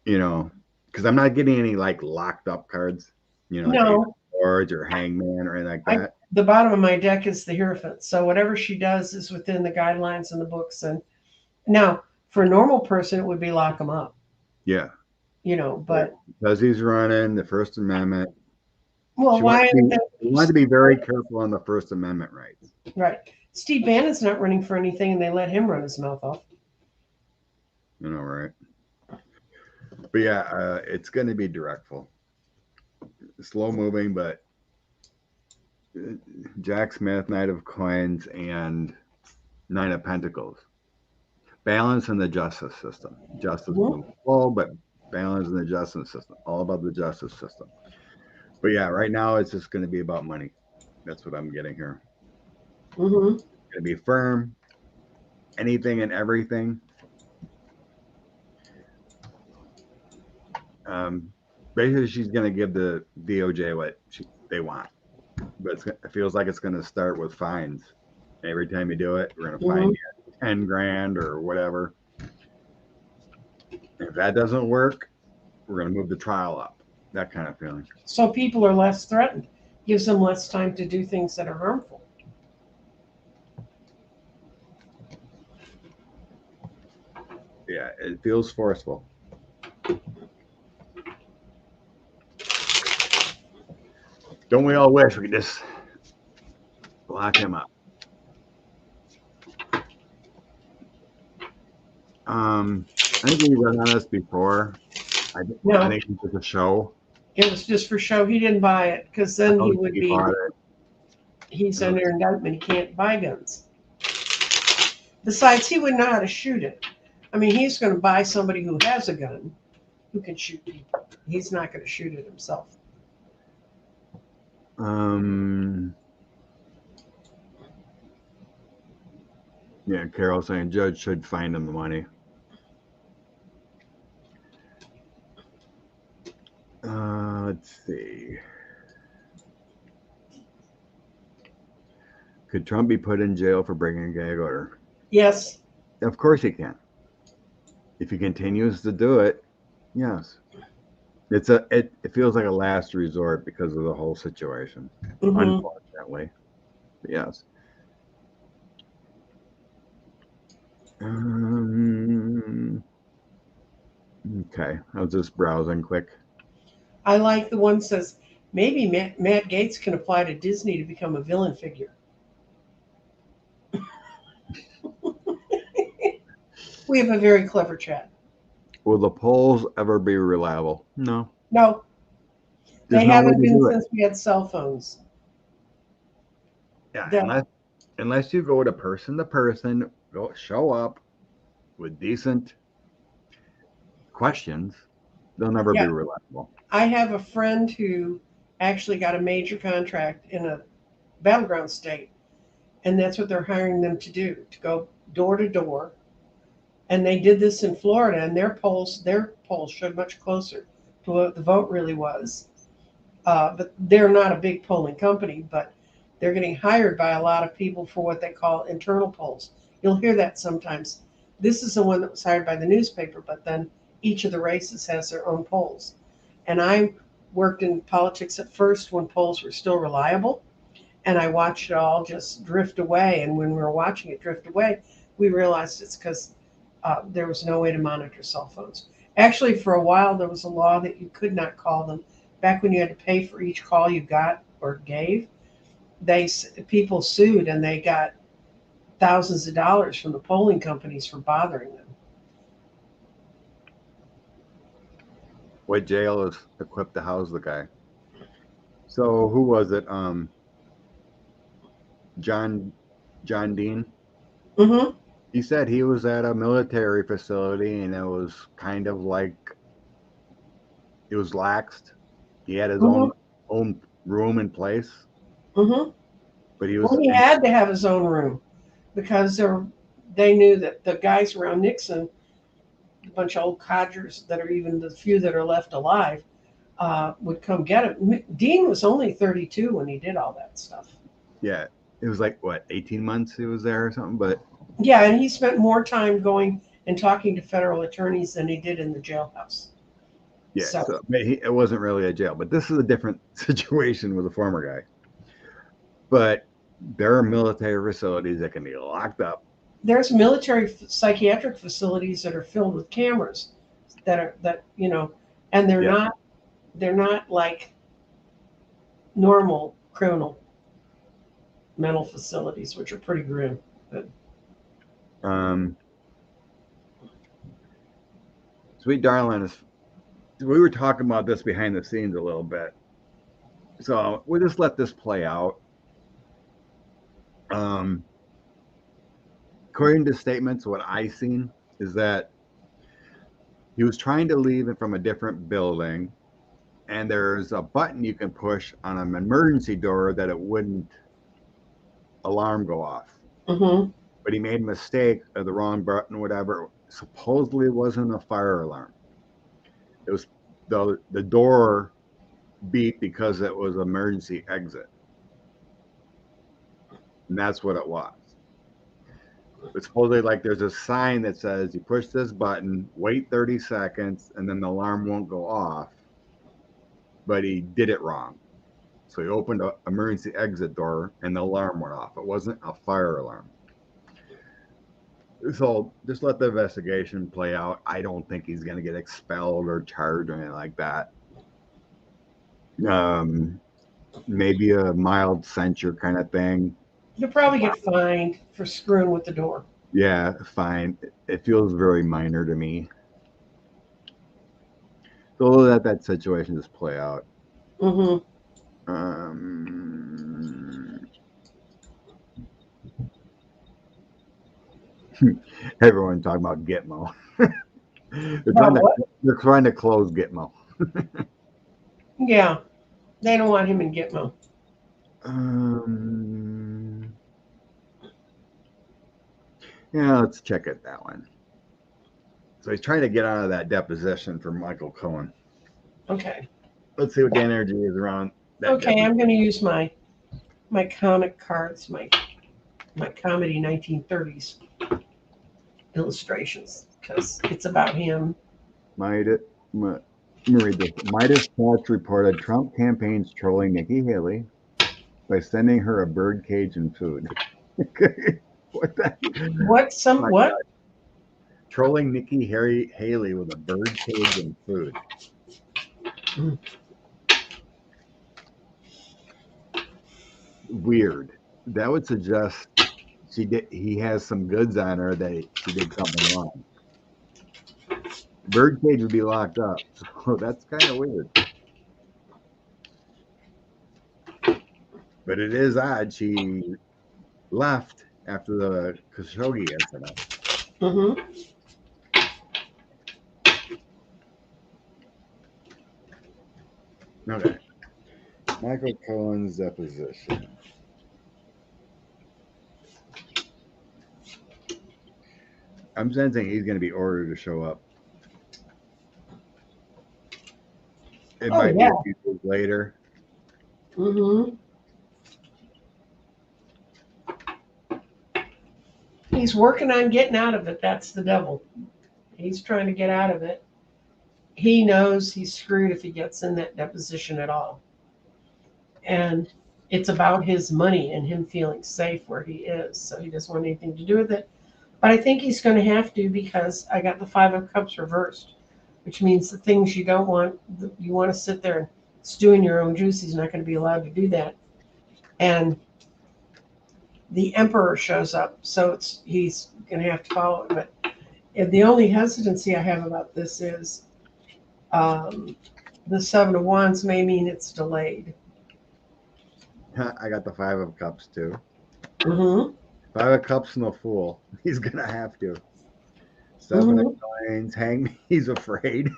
because I'm not getting any like locked up cards, like Swords or Hangman or anything like that. The bottom of my deck is the Hierophant. So whatever she does is within the guidelines in the books. And now, for a normal person, it would be lock them up. Yeah. But because he's running the First Amendment. Well, why? We want to be very careful on the First Amendment rights. Right. Steve Bannon's not running for anything, and they let him run his mouth off. Right. But yeah, it's going to be directful. Slow moving, but Jack Smith, Knight of Coins, and Nine of Pentacles. Balance in the justice system. Justice is full, but balance in the justice system. All about the justice system. But yeah, right now it's just going to be about money. That's what I'm getting here. It's going to be firm. Anything and everything. Basically, she's going to give the DOJ what they want. But it feels like it's going to start with fines. Every time you do it, we're going to fine you 10 grand or whatever. If that doesn't work, we're going to move the trial up. That kind of feeling. So people are less threatened. Gives them less time to do things that are harmful. Yeah, It feels forceful. Don't we all wish we could just lock him up? I think we run on this before. I No, think it was a show. it was just for show. He didn't buy it because then he would be, bought it. he's under indictment. He can't buy guns. Besides, he wouldn't know how to shoot it. I mean, he's going to buy somebody who has a gun who can shoot people. He's not going to shoot it himself. Yeah, Carol saying judge should find him the money. Let's see. Could Trump be put in jail for breaking a gag order? Yes. Of course he can. If he continues to do it, yes. It feels like a last resort because of the whole situation, unfortunately. But yes. Okay, I was just browsing quick. I like the one that says maybe Matt Gaetz can apply to Disney to become a villain figure. We have a very clever chat. Will the polls ever be reliable? No. No. There's They no haven't way to been do it. since we had cell phones. Yeah, unless you go to person, go show up with decent questions, they'll never be reliable. I have a friend who actually got a major contract in a battleground state, and that's what they're hiring them to do, to go door to door. And they did this in Florida, and their polls showed much closer to what the vote really was. But they're not a big polling company, but they're getting hired by a lot of people for what they call internal polls. You'll hear that sometimes. This is the one that was hired by the newspaper, but then each of the races has their own polls. And I worked in politics at first when polls were still reliable, and I watched it all just drift away. And when we were watching it drift away, we realized it's because there was no way to monitor cell phones. Actually, for a while, there was a law that you could not call them. Back when you had to pay for each call you got or gave, people sued and they got thousands of dollars from the polling companies for bothering them. What jail is equipped to house the guy? So who was it? John Dean. Mm-hmm. He said he was at a military facility and it was kind of like it was laxed. He had his own room in place. Mm-hmm. But he had to have his own room because they knew that the guys around Nixon, a bunch of old codgers that are even the few that are left alive, would come get him. Dean was only 32 when he did all that stuff. Yeah, it was like what, 18 months he was there or something. But yeah, and he spent more time going and talking to federal attorneys than he did in the jailhouse. Yeah, so it wasn't really a jail, but this is a different situation with a former guy. But there are military facilities that can be locked up. There's military psychiatric facilities that are filled with cameras and they're not like normal criminal mental facilities, which are pretty grim. But Sweet Darling we were talking about this behind the scenes a little bit. So we'll just let this play out. According to statements, what I seen is that he was trying to leave it from a different building, and there's a button you can push on an emergency door that it wouldn't alarm go off. Mm-hmm. But he made a mistake of the wrong button, whatever. Supposedly it wasn't a fire alarm. It was the door beat because it was emergency exit. And that's what it was. But supposedly, like, there's a sign that says you push this button, wait 30 seconds, and then the alarm won't go off. But he did it wrong. So he opened an emergency exit door and the alarm went off. It wasn't a fire alarm. So just let the investigation play out. I don't think he's going to get expelled or charged or anything like that. Um, Maybe a mild censure kind of thing. You'll probably get fined for screwing with the door. Yeah, fine. It feels very minor to me. So let that situation just play out. Mm-hmm. Um, Everyone talking about Gitmo. About what? They're trying to close Gitmo. Yeah, they don't want him in Gitmo. Um, yeah, let's check it that one. So he's trying to get out of that deposition for Michael Cohen. Okay. Let's see what the energy is around that. Okay, I'm going to use my comic cards, my comedy 1930s illustrations because it's about him. Midas, let me read this. Midas Touch reported Trump campaign's trolling Nikki Haley by sending her a bird cage and food. What the? What? Oh my What? God. Trolling Nikki Haley with a bird cage and food. Weird. That would suggest he has some goods on her that she did something wrong. Birdcage would be locked up, so that's kind of weird. But it is odd she left after the Khashoggi incident. Mm-hmm. Okay. Michael Cohen's deposition. I'm sensing he's going to be ordered to show up. It Oh might be yeah. a few days later. Mm-hmm. He's working on getting out of it. That's the devil. He's trying to get out of it. He knows he's screwed if he gets in that deposition at all. And it's about his money and him feeling safe where he is. So he doesn't want anything to do with it. But I think he's going to have to because I got the Five of Cups reversed, which means the things you don't want, you want to sit there and stew in your own juice. He's not going to be allowed to do that. And the Emperor shows up, so he's going to have to follow it. But the only hesitancy I have about this is the Seven of Wands may mean it's delayed. I got the Five of Cups too. Mm-hmm. Five of Cups and the Fool. He's going to have to. 7 of Coins. Hang. He's afraid.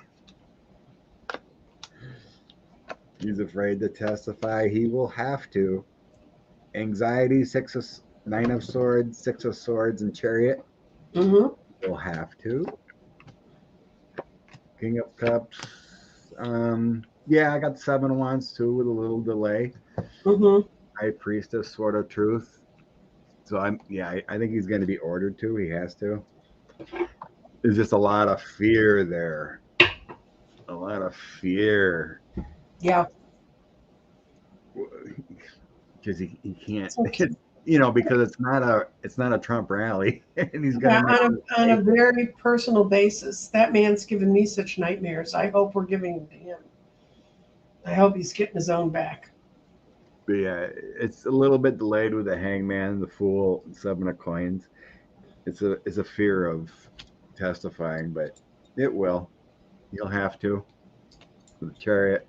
He's afraid to testify. He will have to. Anxiety, Nine of Swords, Six of Swords, and Chariot. Mm-hmm. He'll have to. King of Cups. Yeah, I got the Seven of Wands too with a little delay. Mm-hmm. High Priestess, Sword of Truth. So I think he's going to be ordered to. He has to. There's just a lot of fear there. A lot of fear. Yeah. Because he can't, Okay. because it's not a Trump rally, and he's Yeah, gonna. on a very personal basis, that man's given me such nightmares. I hope we're giving them to him. I hope he's getting his own back. But yeah, it's a little bit delayed with the Hangman, the Fool, and Seven of Coins. It's a fear of testifying, but it will. He'll have to. With the Chariot,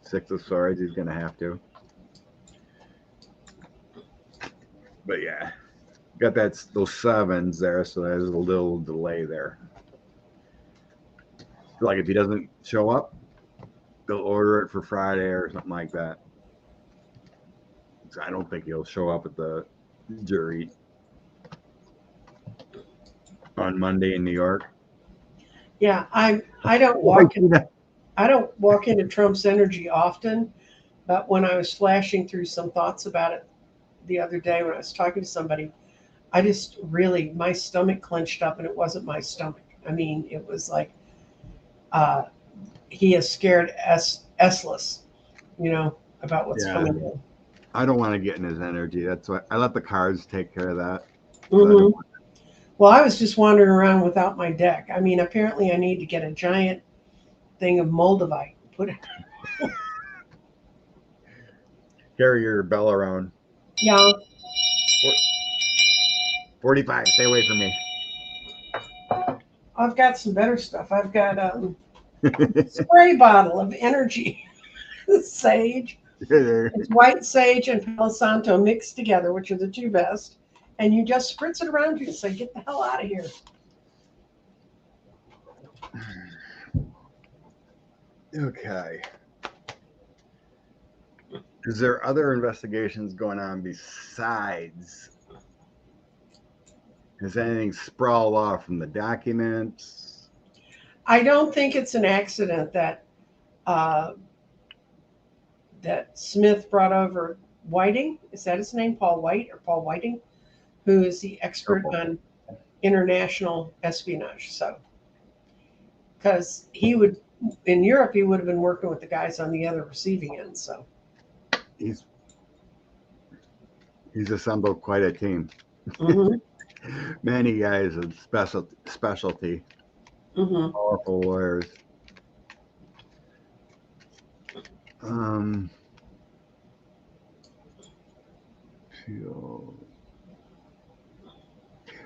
Six of Swords, he's gonna have to. But yeah, got those sevens there, so there's a little delay there. Like if he doesn't show up, they'll order it for Friday or something like that. So I don't think he'll show up at the jury on Monday in New York. Yeah, I don't walk into Trump's energy often, but when I was flashing through some thoughts about it the other day when I was talking to somebody, I just really my stomach clenched up and it wasn't my stomach. I mean, it was like uh, he is scared S-less, about what's coming in. I don't want to get in his energy. That's why I let the cards take care of that. So Mm-hmm. Well, I was just wandering around without my deck. I mean, apparently I need to get a giant thing of Moldavite. Put it. Carry your bell around. Yeah, 45. Stay away from me. I've got some better stuff. I've got spray bottle of energy sage. It's white sage and Palo Santo mixed together, which are the two best. And you just spritz it around you and say, get the hell out of here. Okay. Is there other investigations going on besides? Has anything sprawled off from the documents? I don't think it's an accident that that Smith brought over Whiting. Is that his name? Paul White or Paul Whiting, who is the expert on international espionage. So, because he would, in Europe, he would have been working with the guys on the other receiving end. So He's assembled quite a team. mm-hmm. Many guys of specialty, Mm-hmm. powerful lawyers.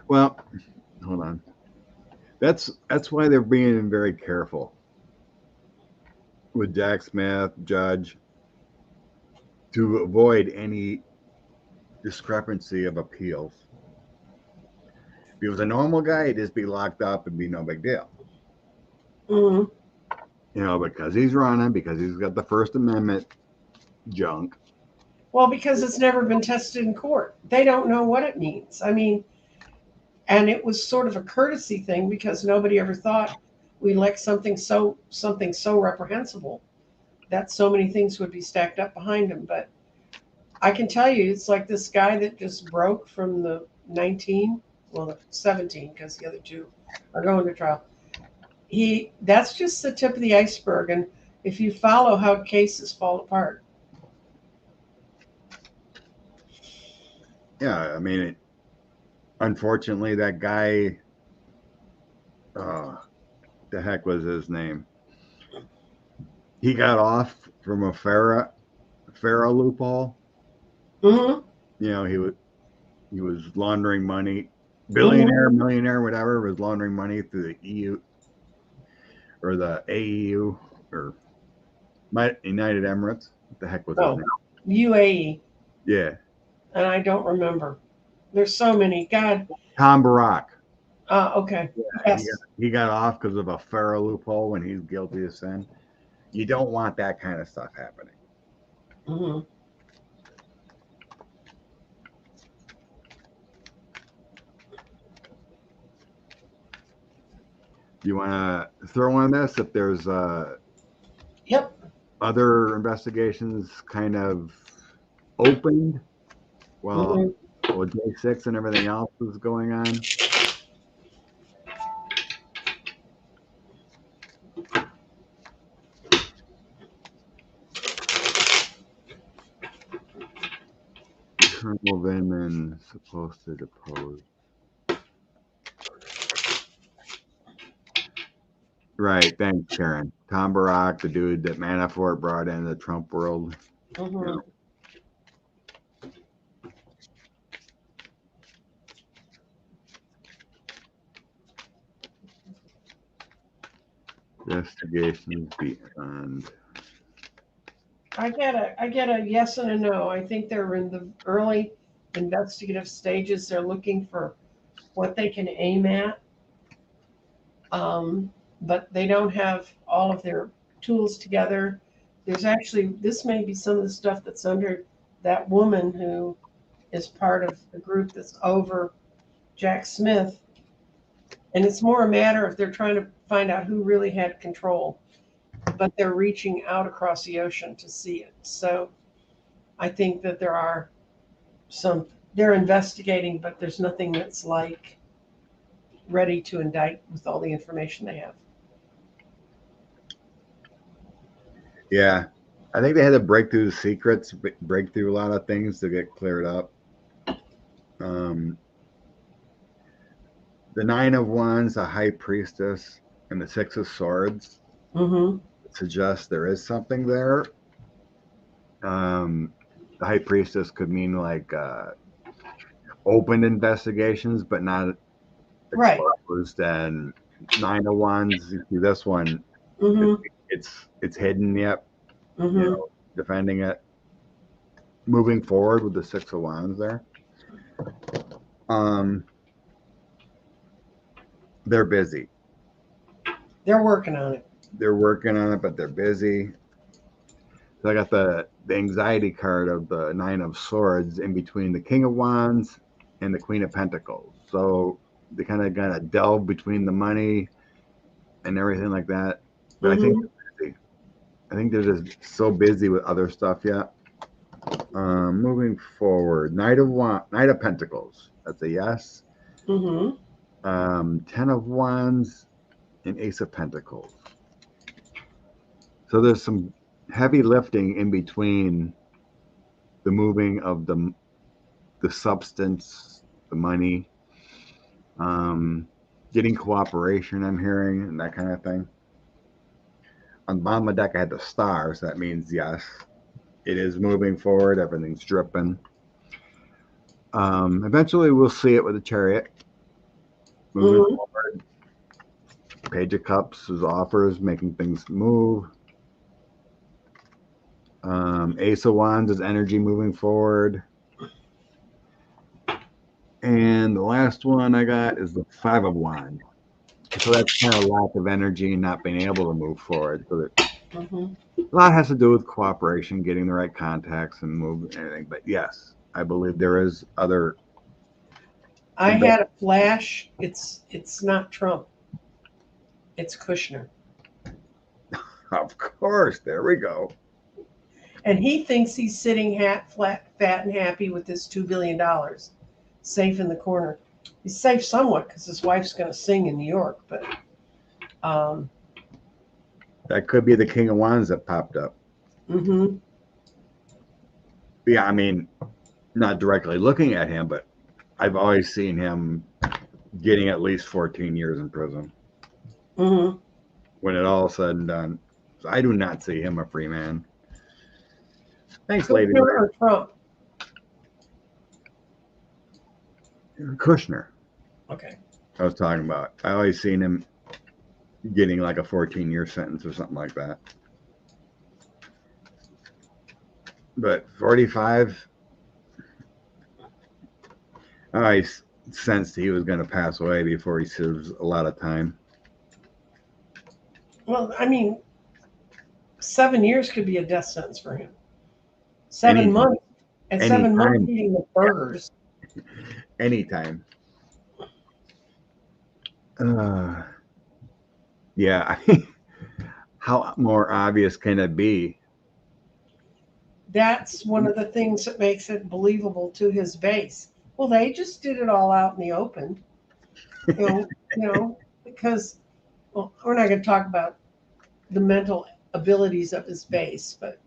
Well, hold on. That's why they're being very careful with Jack Smith, Judge, to avoid any discrepancy of appeals. If he was a normal guy, he'd just be locked up and be no big deal. Mm-hmm. You know, because he's running, because he's got the First Amendment junk. Well, because it's never been tested in court. They don't know what it means. I mean, and it was sort of a courtesy thing because nobody ever thought we elect something so reprehensible that so many things would be stacked up behind him. But I can tell you, it's like this guy that just broke from the 17, because the other two are going to trial. That's just the tip of the iceberg. And if you follow how cases fall apart. Yeah, I mean, unfortunately, that guy, the heck was his name? He got off from a FARA loophole. Mm-hmm. You know, he was laundering money, billionaire, millionaire, whatever, was laundering money through the EU or the AEU or United Emirates. What the heck was his name? UAE. Yeah. And I don't remember. There's so many. God. Tom Barak. Okay. Yeah, yes. He got off because of a FARA loophole when he's guilty of sin. You don't want that kind of stuff happening. Mm-hmm. You want to throw on this if there's Yep. other investigations kind of opened while J6 and everything else is going on? Colonel Vindman supposed to depose. Right, thanks, Karen. Tom Barak, the dude that Manafort brought into the Trump world. Mm-hmm. Investigations beyond. I get a yes and a no. I think they're in the early investigative stages. They're looking for what they can aim at. But they don't have all of their tools together. There's actually, this may be some of the stuff that's under that woman who is part of the group that's over Jack Smith. And it's more a matter of they're trying to find out who really had control, but they're reaching out across the ocean to see it. So I think that there are they're investigating, but there's nothing that's like ready to indict with all the information they have. Yeah, I think they had to break through the secrets, break through a lot of things to get cleared up. The Nine of Wands, the High Priestess, and the Six of Swords Mm-hmm. suggests there is something there. The High Priestess could mean like open investigations, but not Right. exposed. And Nine of Wands, you see this one, Mm-hmm. it's hidden yet, you Mm-hmm. know, defending it. Moving forward with the Six of Wands there. Um, they're busy. They're working on it. They're working on it, but they're busy. So I got the anxiety card of the Nine of Swords in between the King of Wands and the Queen of Pentacles. So they kind of got to delve between the money and everything like that. But Mm-hmm. I think they're just so busy with other stuff yet. Moving forward, Knight of Pentacles. That's a yes. Mm-hmm. Ten of Wands and Ace of Pentacles. So there's some heavy lifting in between the moving of the substance, the money, getting cooperation. I'm hearing and that kind of thing. On the bottom of the deck, I had the stars. So that means yes, it is moving forward. Everything's dripping. Eventually, we'll see it with the Chariot moving Mm-hmm. forward. Page of Cups is offers, making things move. Ace of Wands is energy moving forward. And the last one I got is the Five of Wands. So that's kind of lack of energy and not being able to move forward. So Mm-hmm. a lot has to do with cooperation, getting the right contacts and move and everything. But yes, I believe there is other. I had a flash. It's not Trump. It's Kushner. Of course, there we go. And he thinks he's sitting fat, and happy with this $2 billion safe in the corner. He's safe somewhat because his wife's going to sing in New York, but um, That could be the King of Wands that popped up. mm-hmm. Yeah, I mean, not directly looking at him, but I've always seen him getting at least 14 years in prison Mm-hmm. when it all said and done. So I do not see him a free man. Thanks, lady. Kushner or Trump? Kushner, Okay. I was talking about. I always seen him getting like a 14-year sentence or something like that. But 45, I sensed he was going to pass away before he serves a lot of time. Well, I mean, 7 years could be a death sentence for him. 7 Any months. And 7 months anytime, eating the burgers. anytime. Yeah. How more obvious can it be? That's one of the things that makes it believable to his base. Well, they just did it all out in the open. Because well, we're not going to talk about the mental abilities of his base, but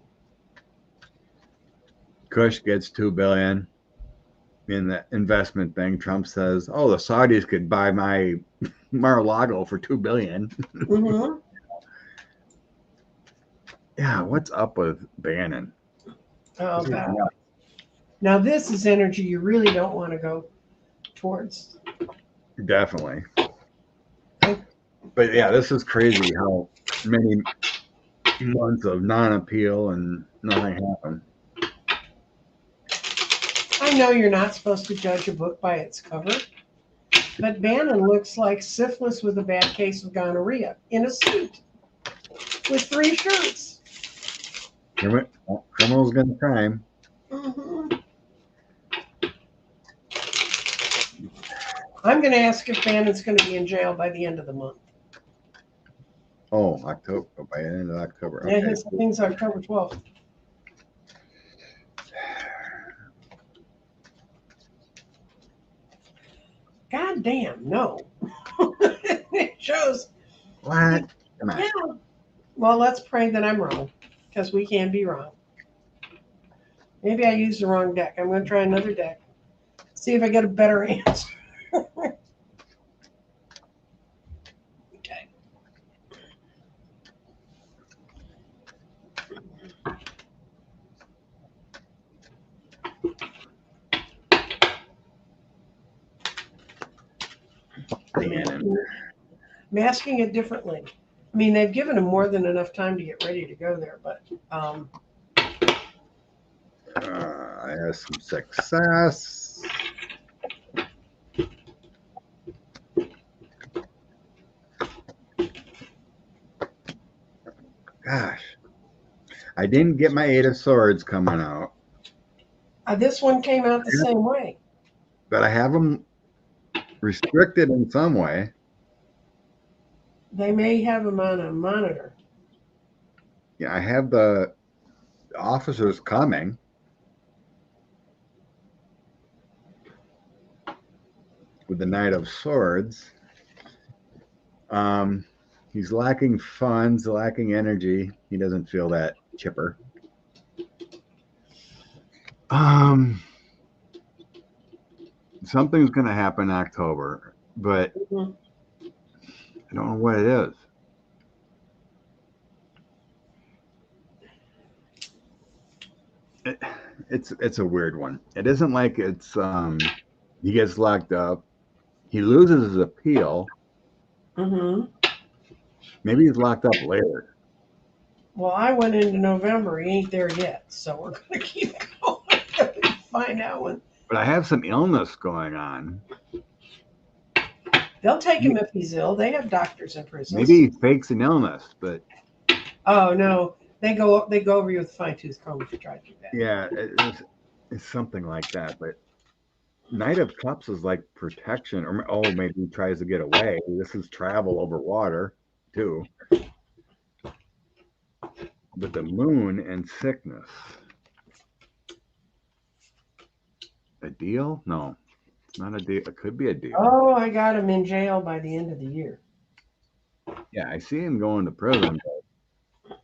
Kush gets $2 billion in the investment thing. Trump says, "Oh, the Saudis could buy my Mar-a-Lago for $2 billion." mm-hmm. Yeah, what's up with Bannon? Oh, God. Now this is energy you really don't want to go towards. Definitely. But yeah, this is crazy how many months of non-appeal and nothing happened. I know you're not supposed to judge a book by its cover, but Bannon looks like syphilis with a bad case of gonorrhea in a suit with 3 shirts. Criminals gonna crime. Mm-hmm. I'm going to ask if Bannon's going to be in jail by the end of the month. Oh, October, by the end of October. Yeah, Okay. his thing's October 12th. God damn, no. It shows. What? Come on. Yeah. Well, let's pray that I'm wrong, because we can be wrong. Maybe I used the wrong deck. I'm going to try another deck. See if I get a better answer. Bannon. Masking it differently. I mean, they've given him more than enough time to get ready to go there, but I had some success. Gosh, I didn't get my Eight of Swords coming out, this one came out the same way. but I have them restricted in some way. They may have him on a monitor. Yeah, I have the officers coming. With the Knight of Swords. He's lacking funds, lacking energy. He doesn't feel that chipper. Something's going to happen in October, but I don't know what it is. It's a weird one. It isn't like it's he gets locked up, he loses his appeal. Maybe he's locked up later. Well, I went into November. He ain't there yet, so we're gonna keep going. Find out when. But I have some illness going on. They'll take him if he's ill. They have doctors in prison. Maybe he fakes an illness, but oh no, they go over you with a fine-tooth comb if you try to do that. Yeah, it's something like that. But Knight of Cups is like protection, or maybe he tries to get away. This is travel over water too. But the Moon and sickness. A deal? No, it's not a deal. It could be a deal. Oh, I got him in jail by the end of the year. Yeah, I see him going to prison. But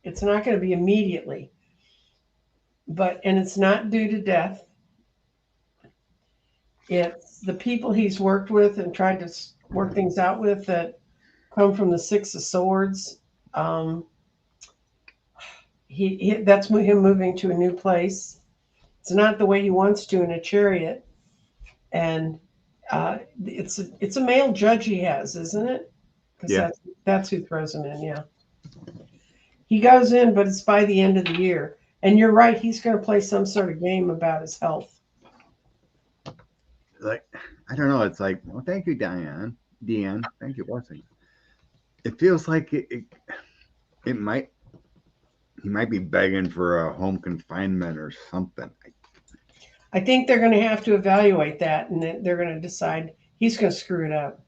it's not going to be immediately, and it's not due to death. It's the people he's worked with and tried to work things out with that come from the Six of Swords. That's him moving to a new place. It's not the way he wants to in a chariot, and it's a male judge he has, isn't it? Yeah, that's who throws him in. Yeah, he goes in, but it's by the end of the year. And you're right; he's going to play some sort of game about his health. Like, I don't know. It's like, well, thank you, Deanne. Thank you, blessings. It feels like it might. He might be begging for a home confinement or something. I think they're going to have to evaluate that, and they're going to decide he's going to screw it up.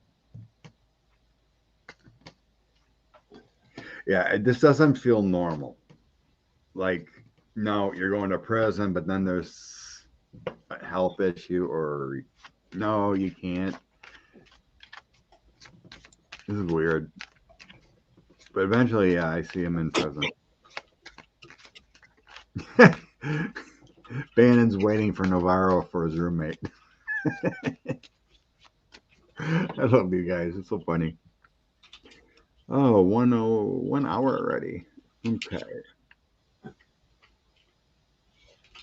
Yeah, this doesn't feel normal. Like, no, you're going to prison, but then there's a health issue, or no, you can't. This is weird. But eventually, yeah, I see him in prison. Bannon's waiting for Navarro for his roommate. I love you guys. It's so funny. Oh, 1 hour already. Okay.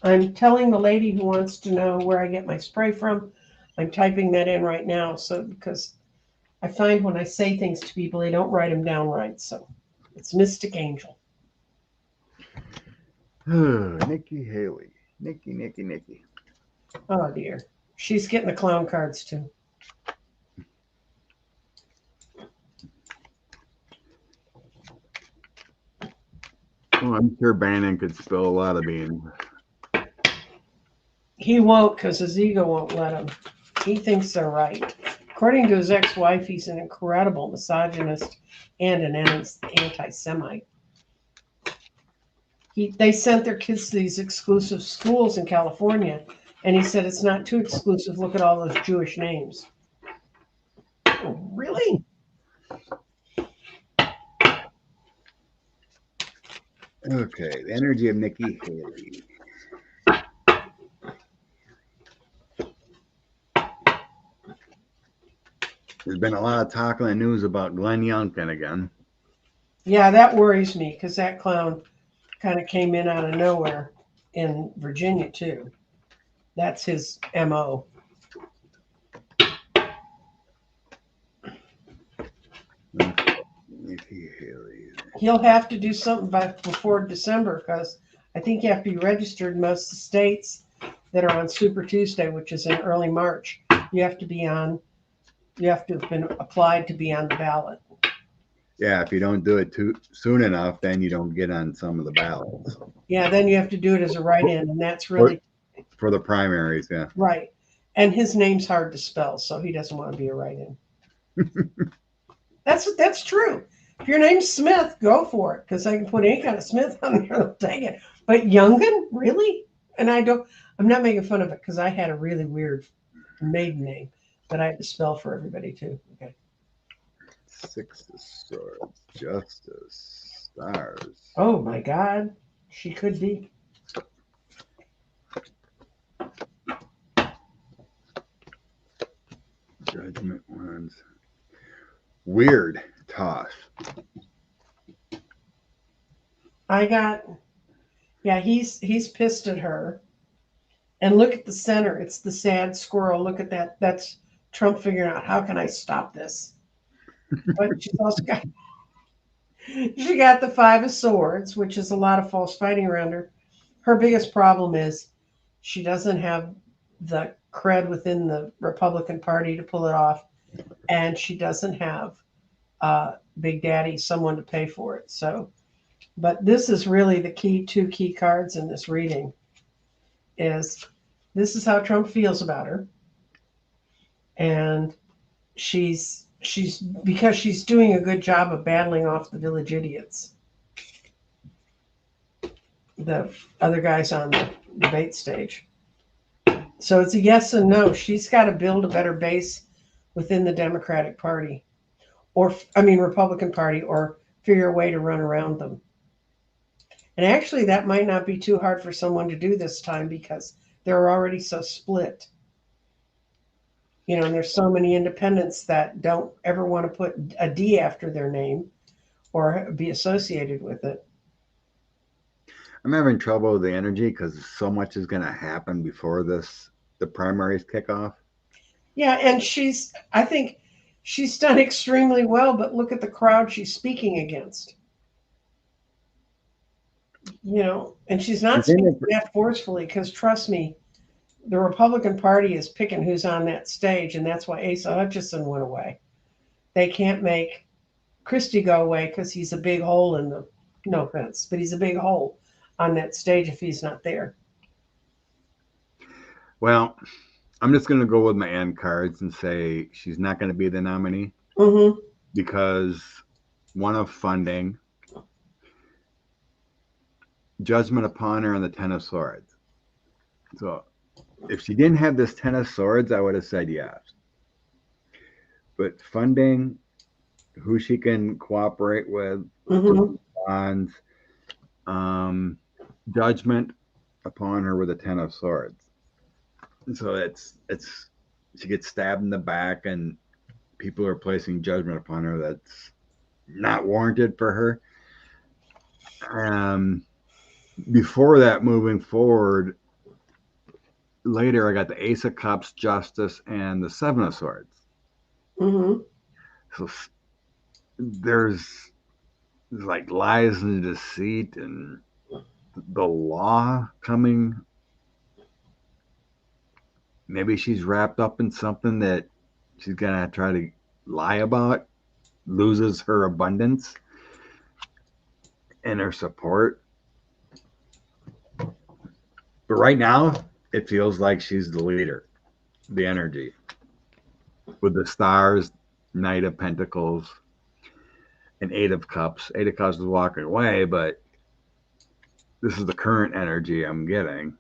I'm telling the lady who wants to know where I get my spray from. I'm typing that in right now, because I find when I say things to people, they don't write them down right. So it's Mystic Angel. Nikki Haley. Nikki. Oh dear. She's getting the clown cards too. Oh, I'm sure Bannon could spill a lot of beans. He won't, because his ego won't let him. He thinks they're right. According to his ex-wife, he's an incredible misogynist and an anti-Semite. They sent their kids to these exclusive schools in California, and he said it's not too exclusive. Look at all those Jewish names. Oh, really? Okay, the energy of Nikki Haley. There's been a lot of talk in the news about Glenn Youngkin again. Yeah, that worries me, because that clown kind of came in out of nowhere in Virginia too. That's his MO. Haley. He'll have to do something before December because I think you have to be registered in most of the states that are on Super Tuesday, which is in early March. You have to have been applied to be on the ballot. Yeah, if you don't do it too soon enough, then you don't get on some of the ballots. Yeah, then you have to do it as a write-in, and that's For, really for the primaries, yeah. right. And his name's hard to spell, so he doesn't want to be a write-in. That's true. If your name's Smith, go for it because I can put any kind of Smith on there. I'll take it. But Youngin, really? And I'm not making fun of it because I had a really weird maiden name that I had to spell for everybody too. Okay. Six of Swords, Justice, Stars. Oh my God, she could be. Judgment Wands. Weird toss. Yeah, he's pissed at her. And look at the center. It's the sad squirrel. Look at that. That's Trump figuring out how can I stop this. But she's also got she got the Five of Swords, which is a lot of false fighting around her. Her biggest problem is she doesn't have the cred within the Republican Party to pull it off, and she doesn't have Big Daddy, someone to pay for it. So, but this is really the two key cards in this reading. This is how Trump feels about her, and she's because she's doing a good job of battling off the village idiots, the other guys on the debate stage. So it's a yes and no. She's got to build a better base within the Democratic Party, Republican Party, or figure a way to run around them. And actually, that might not be too hard for someone to do this time because they're already so split. And there's so many independents that don't ever want to put a D after their name or be associated with it. I'm having trouble with the energy because so much is going to happen before the primaries kick off. Yeah, and I think she's done extremely well, but look at the crowd she's speaking against. And she's not speaking that forcefully because trust me, the Republican Party is picking who's on that stage, and that's why Asa Hutchinson went away. They can't make Christie go away because he's a big hole in the, no offense, but he's a big hole on that stage if he's not there. Well, I'm just going to go with my end cards and say she's not going to be the nominee because one of funding, judgment upon her, and the Ten of Swords. So if she didn't have this Ten of Swords, I would have said yes. But funding, who she can cooperate with, bonds, judgment upon her with a Ten of Swords. So it's she gets stabbed in the back, and people are placing judgment upon her that's not warranted for her. Before that, moving forward, later I got the Ace of Cups, Justice, and the Seven of Swords. So there's like lies and deceit and the law coming. Maybe she's wrapped up in something that she's gonna try to lie about, loses her abundance and her support. But right now, it feels like she's the leader, the energy. With the Stars, Knight of Pentacles, and Eight of Cups. Eight of Cups is walking away, but this is the current energy I'm getting.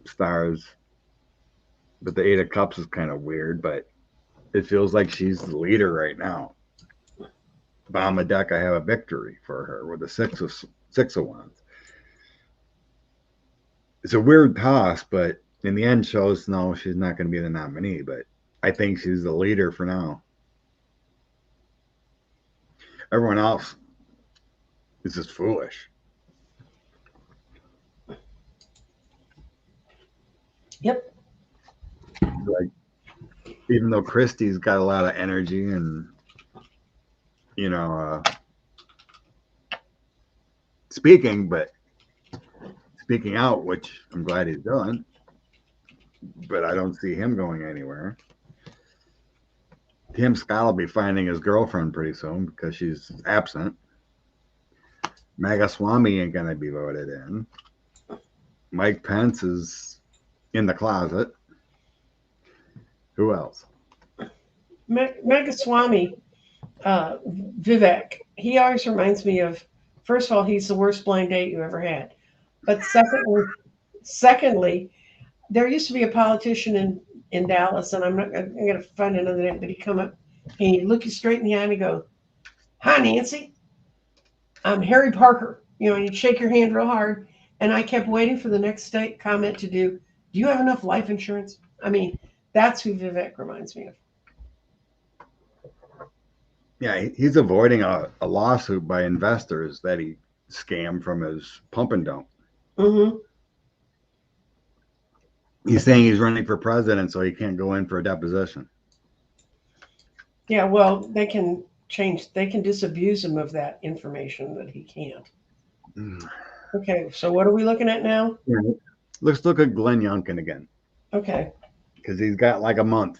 Stars. But the Eight of Cups is kind of weird, but it feels like she's the leader right now. Bottom of deck, I have a victory for her with the Six of Wands. It's a weird toss, but in the end shows no, she's not going to be the nominee, but I think she's the leader for now. Everyone else is just foolish. Yep. Like, even though Christie's got a lot of energy and, speaking, but speaking out, which I'm glad he's doing. But I don't see him going anywhere. Tim Scott will be finding his girlfriend pretty soon because she's absent. Magaswamy ain't gonna be voted in. Mike Pence is in the closet. Who else? Megaswamy, Vivek, he always reminds me of, first of all, he's the worst blind date you ever had. But secondly, there used to be a politician in Dallas, and I'm going to find another name, but he'd come up and he'd look you straight in the eye and he'd go, "Hi, Nancy. I'm Harry Parker." You know, and he'd shake your hand real hard. And I kept waiting for the next comment to do you have enough life insurance? I mean, that's who Vivek reminds me of. Yeah, he's avoiding a lawsuit by investors that he scammed from his pump and dump. Mm-hmm. He's saying he's running for president, so he can't go in for a deposition. Yeah, well, they can disabuse him of that information that he can't. Okay, so what are we looking at now? Yeah. Let's look at Glenn Youngkin again. Okay. Because he's got like a month.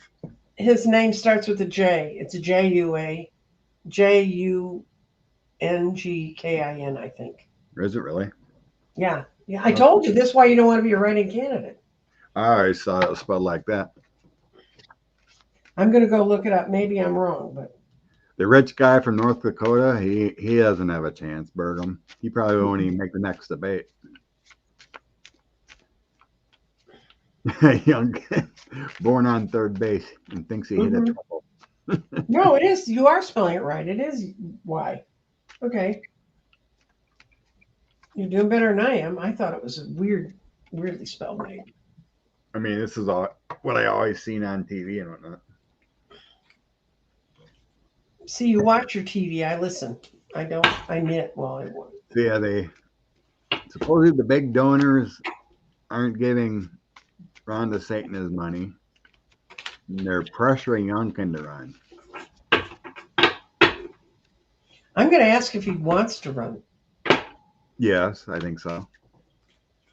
His name starts with a J. It's a Jungkin, I think. Is it really? Yeah. Yeah. I told you this is why you don't want to be a writing candidate. I always saw it was spelled like that. I'm going to go look it up. Maybe I'm wrong, but the rich guy from North Dakota, he doesn't have a chance, Burgum. He probably won't even make the next debate. Youngkin, born on third base and thinks he hit a triple. No, it is. You are spelling it right. It is Y. Okay. You're doing better than I am. I thought it was a weirdly spelled name. I mean, this is all what I always seen on TV and whatnot. See, you watch your TV. I listen. I don't. I knit while I work. So yeah, they supposedly the big donors aren't giving Ron DeSantis his money. And they're pressuring Youngkin to run. I'm going to ask if he wants to run. Yes, I think so.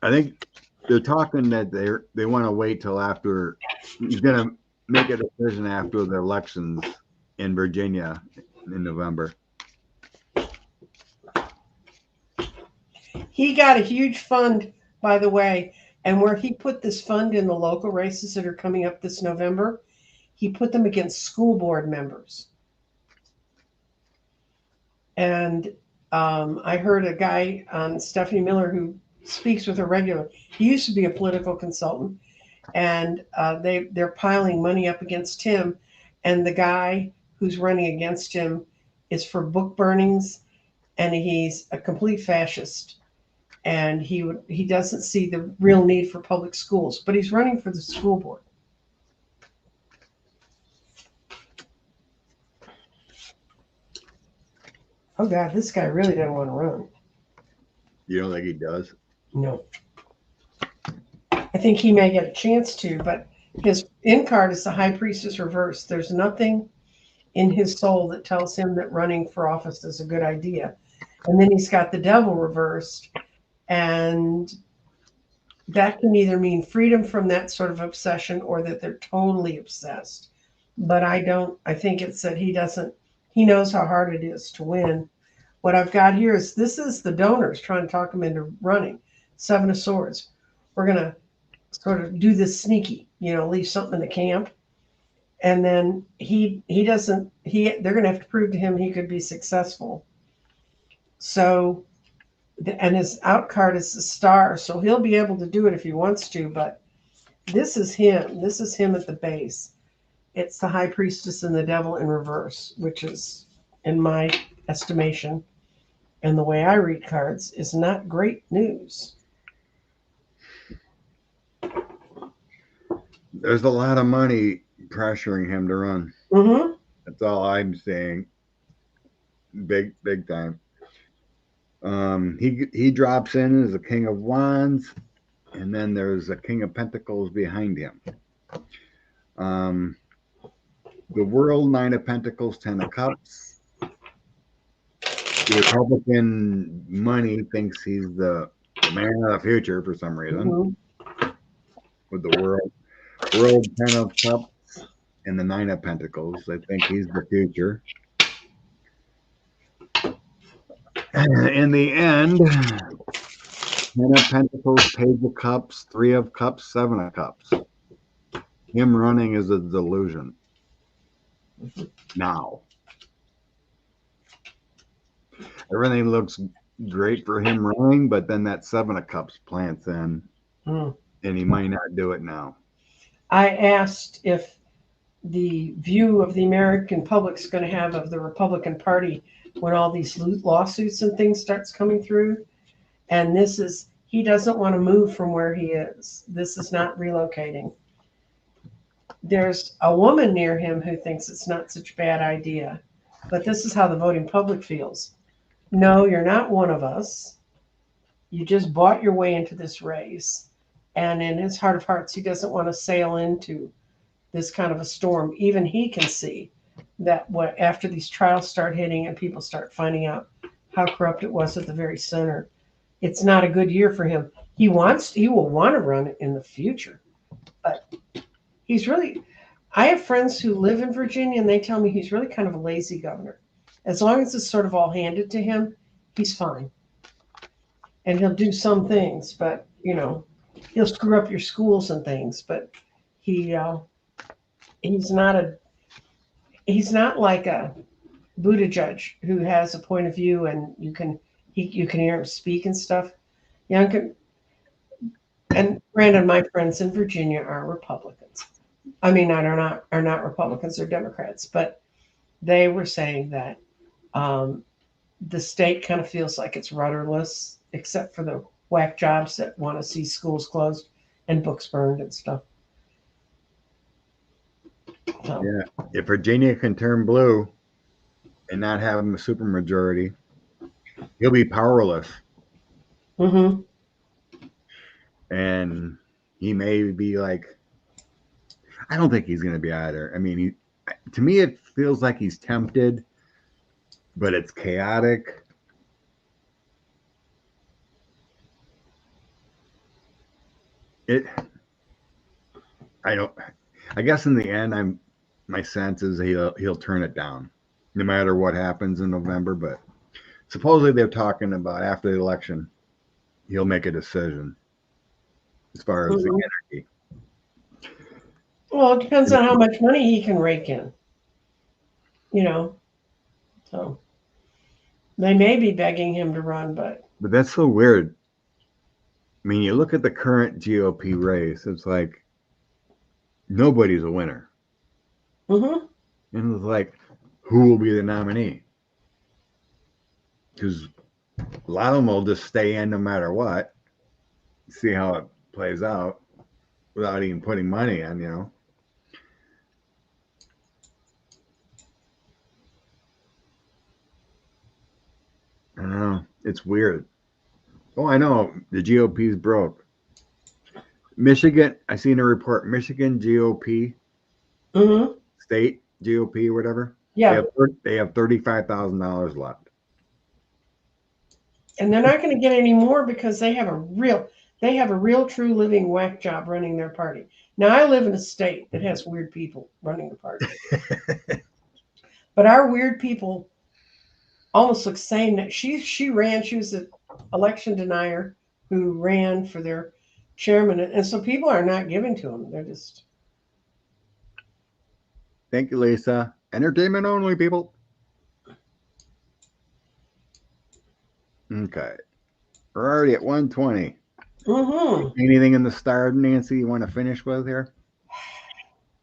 I think they're talking that they want to wait till after he's going to make a decision after the elections in Virginia in November. He got a huge fund, by the way, and where he put this fund in the local races that are coming up this November, he put them against school board members. And I heard a guy on Stephanie Miller who speaks with her regularly. He used to be a political consultant, and they're piling money up against him. And the guy who's running against him is for book burnings, and he's a complete fascist. And he doesn't see the real need for public schools, but he's running for the school board. Oh God, this guy really doesn't want to run. You don't think he does? No. I think he may get a chance to, but his in card is the High Priestess reverse. There's nothing in his soul that tells him that running for office is a good idea. And then he's got the Devil reversed, and that can either mean freedom from that sort of obsession or that they're totally obsessed. But I think it's that he knows how hard it is to win. What I've got here is this is the donors trying to talk him into running. 7 of Swords. We're going to sort of do this sneaky, leave something in the camp. And then they're going to have to prove to him he could be successful. So, and his out card is the Star, so he'll be able to do it if he wants to, but this is him. This is him at the base. It's the High Priestess and the Devil in reverse, which is, in my estimation, and the way I read cards, is not great news. There's a lot of money pressuring him to run. Mm-hmm. That's all I'm saying. Big time. He drops in as the King of Wands, and then there's a King of Pentacles behind him. The World, 9 of Pentacles, 10 of Cups. the Republican money thinks he's the man of the future for some reason Mhm. with the world 10 of cups and the 9 of pentacles. They think he's the future. In the end, 10 of pentacles, page of cups, 3 of cups, 7 of cups. Him running is a delusion. Now, everything looks great for him running, but then that 7 of cups plants in, Mm. and he might not do it now. I asked if the view of the American public's going to have of the Republican Party when all these lawsuits and things starts coming through. And this is, he doesn't want to move from where he is. This is not relocating. There's a woman near him who thinks it's not such a bad idea, but this is how the voting public feels. No, you're not one of us. You just bought your way into this race. And in his heart of hearts, he doesn't want to sail into this kind of a storm. Even he can see that what after these trials start hitting and people start finding out how corrupt it was at the very center, it's not a good year for him. He will want to run in the future, but he's really, I have friends who live in Virginia and they tell me he's really kind of a lazy governor. As long as it's sort of all handed to him, he's fine. And he'll do some things, but he'll screw up your schools and things, but he's not like a Buttigieg who has a point of view and you can hear him speak and stuff. Young and Brandon, my friends in Virginia are Republicans. I mean, are not Republicans, they're Democrats, but they were saying that the state kind of feels like it's rudderless, except for the whack jobs that want to see schools closed and books burned and stuff. So. Yeah, if Virginia can turn blue and not have a supermajority, he'll be powerless. Mm-hmm. And he may be like, I don't think he's going to be either. I mean, to me, it feels like he's tempted, but it's chaotic. I guess in the end, my sense is he'll turn it down no matter what happens in November. But supposedly they're talking about after the election, he'll make a decision as far as the energy. Well, it depends on how much money he can rake in. So they may be begging him to run, but that's so weird. I mean, you look at the current GOP race, it's like nobody's a winner. Mm-hmm. And it's like, who will be the nominee? Because a lot of them will just stay in no matter what, see how it plays out without even putting money in, I don't know. It's weird. Oh, I know. The GOP's broke. Michigan, I seen a report. Michigan GOP, state GOP, or whatever. Yeah. They have $35,000 left. And they're not going to get any more because they have a real true living whack job running their party. Now I live in a state that has weird people running the party. But our weird people almost look sane. She was an election denier who ran for their chairman. And so people are not giving to them. They're just. Thank you, Lisa. Entertainment only, people. Okay. We're already at 120. Mm-hmm. Anything in the star, Nancy, you want to finish with here?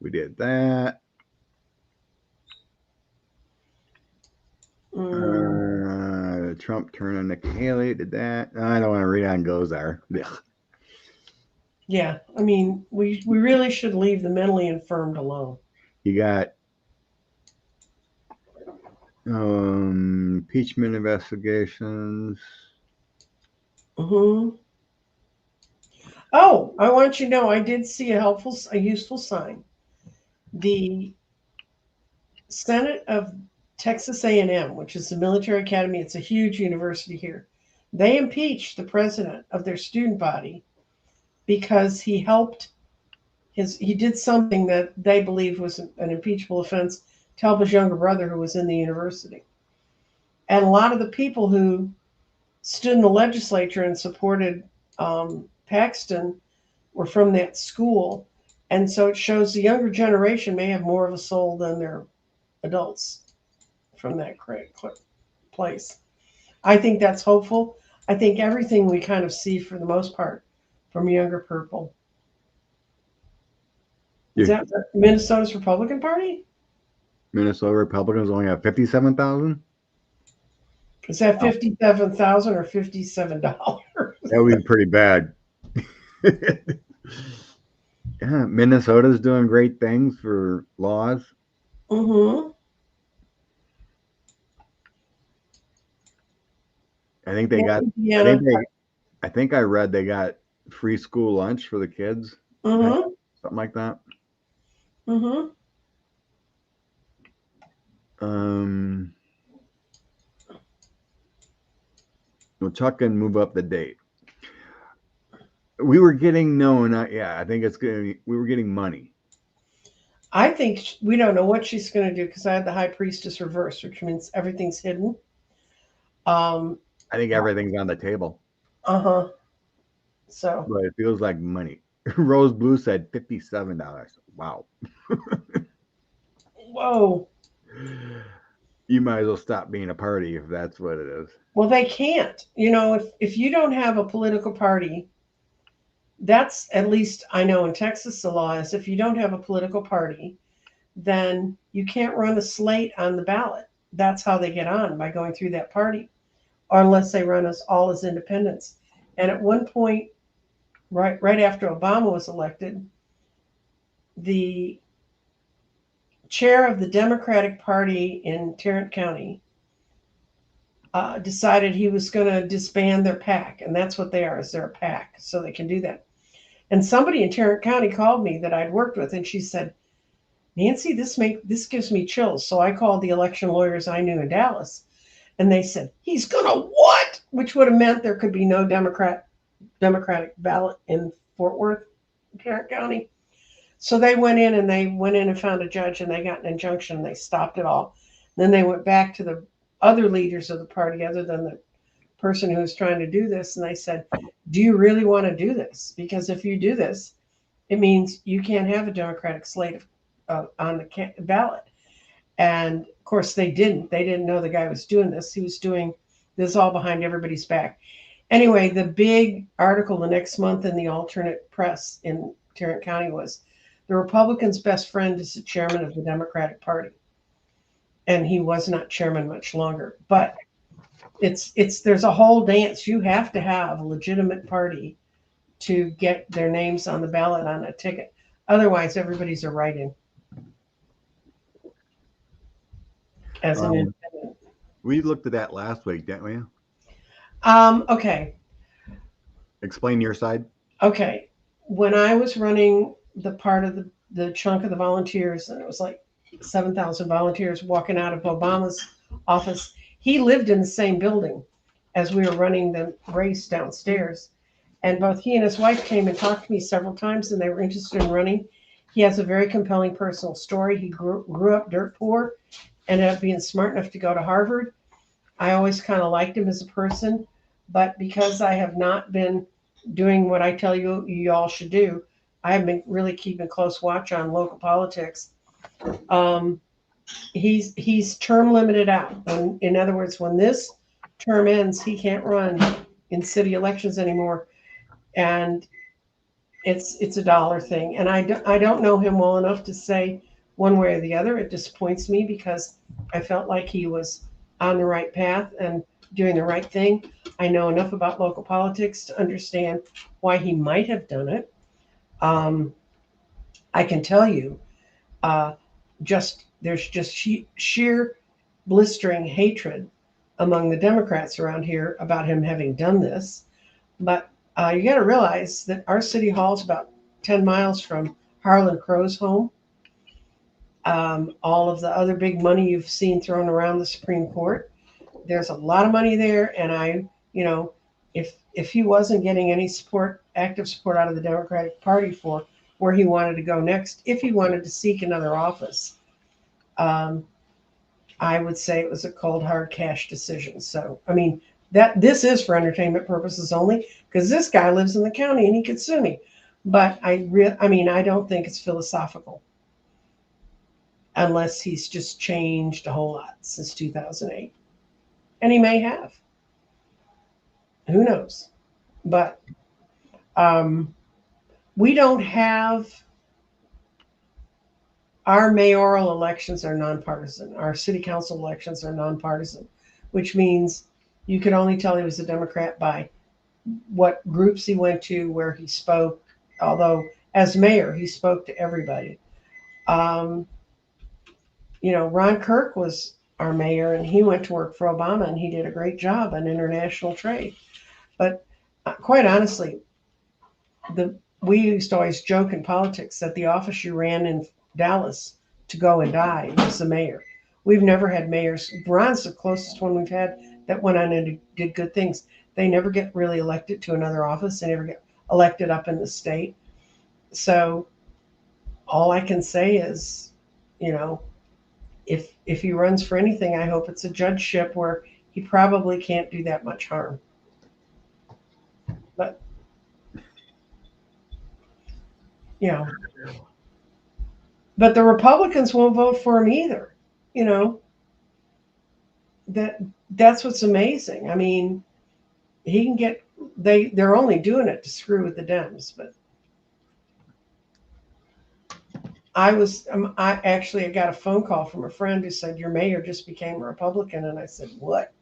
We did that. Trump turned on Nikki Haley, did that. I don't want to read on Gozar. Yeah, I mean, we really should leave the mentally infirmed alone. You got impeachment investigations. Mm-hmm. Oh, I want you to know I did see a useful sign. The Senate of Texas A&M, which is the military academy. It's a huge university here. They impeached the president of their student body because he did something that they believe was an impeachable offense to help his younger brother who was in the university. And a lot of the people who stood in the legislature and supported Paxton were from that school. And so it shows the younger generation may have more of a soul than their adults from that place. I think that's hopeful. I think everything we kind of see for the most part from younger people. Is Yeah. that Minnesota's Republican Party? Minnesota Republicans only have 57,000. Is that 57,000 or $57? That would be pretty bad. Yeah, Minnesota's doing great things for laws. Mm-hmm. I think they got. Indiana. I think I read they got free school lunch for the kids. Mm-hmm. Something like that. Mm-hmm. Well, Chuck can move up the date. We were getting I think it's gonna. We were getting money. I think we don't know what she's going to do because I had the high priestess reverse, which means everything's hidden. I think everything's on the table. Uh-huh. So. But it feels like money. Rose Blue said $57. Wow. Whoa. You might as well stop being a party if that's what it is. Well, they can't. If you don't have a political party, that's, at least I know in Texas the law is, if you don't have a political party, then you can't run a slate on the ballot. That's how they get on, by going through that party, or unless they run us all as independents. And at one point, right after Obama was elected, the chair of the Democratic Party in Tarrant County decided he was going to disband their PAC, and that's what they are, is they're a PAC, so they can do that. And somebody in Tarrant County called me that I'd worked with, and she said, Nancy, this gives me chills. So I called the election lawyers I knew in Dallas, and they said, he's going to what? Which would have meant there could be no Democratic ballot in Fort Worth, Tarrant County. So they went in and found a judge, and they got an injunction, and they stopped it all. Then they went back to the other leaders of the party, other than the person who was trying to do this, and they said, do you really want to do this? Because if you do this, it means you can't have a Democratic slate on the ballot. And of course they didn't know the guy was doing this. He was doing this all behind everybody's back. Anyway, the big article the next month in the alternate press in Tarrant County was, the Republican's best friend is the chairman of the Democratic Party. And he was not chairman much longer. But there's a whole dance. You have to have a legitimate party to get their names on the ballot on a ticket. Otherwise, everybody's a write-in as an independent. We looked at that last week, didn't we? Okay. Explain your side. Okay. When I was running the part of the chunk of the volunteers, and it was like 7,000 volunteers walking out of Obama's office, he lived in the same building as we were running the race downstairs. And both he and his wife came and talked to me several times, and they were interested in running. He has a very compelling personal story. He grew up dirt poor, ended up being smart enough to go to Harvard. I always kind of liked him as a person, but because I have not been doing what I tell you all should do, I have been really keeping close watch on local politics. He's term limited out. In other words, when this term ends, he can't run in city elections anymore, and it's a dollar thing. And I don't know him well enough to say one way or the other. It disappoints me because I felt like he was on the right path and doing the right thing. I know enough about local politics to understand why he might have done it. I can tell you, there's just sheer blistering hatred among the Democrats around here about him having done this. But you got to realize that our city hall is about 10 miles from Harlan Crow's home. all of the other big money you've seen thrown around the Supreme Court. There's a lot of money there, and if he wasn't getting any support, active support out of the Democratic Party for where he wanted to go next, if he wanted to seek another office, um, I would say it was a cold hard cash decision. So I mean that this is for entertainment purposes only because this guy lives in the county and he could sue me. But I mean I don't think it's philosophical unless he's just changed a whole lot since 2008, and he may have. Who knows? But um, we don't have our mayoral elections are nonpartisan. Our city council elections are nonpartisan, which means you could only tell he was a Democrat by what groups he went to, where he spoke. Although as mayor, he spoke to everybody. Um, Ron Kirk was our mayor, and he went to work for Obama, and he did a great job on international trade. But quite honestly, we used to always joke in politics that the office you ran in Dallas to go and die was the mayor. We've never had mayors. Ron's the closest one we've had that went on and did good things. They never get really elected to another office. They never get elected up in the state. So all I can say is, you know, if he runs for anything, I hope it's a judgeship where he probably can't do that much harm. But you know, but the Republicans won't vote for him either. You know, that that's what's amazing. I mean, he can get they're only doing it to screw with the Dems, but I got a phone call from a friend who said your mayor just became a Republican, and I said what?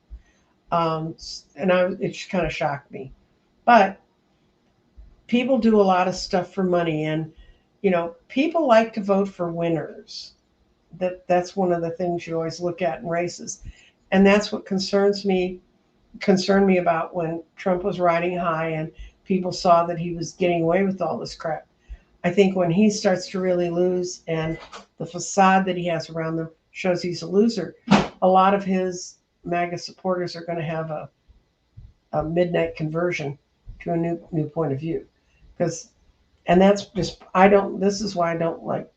And it kind of shocked me, but people do a lot of stuff for money, and people like to vote for winners. That's one of the things you always look at in races, and that's what concerned me about when Trump was riding high and people saw that he was getting away with all this crap. I think when he starts to really lose and the facade that he has around them shows he's a loser, a lot of his MAGA supporters are going to have a midnight conversion to a new point of view. And that's just, this is why I don't like,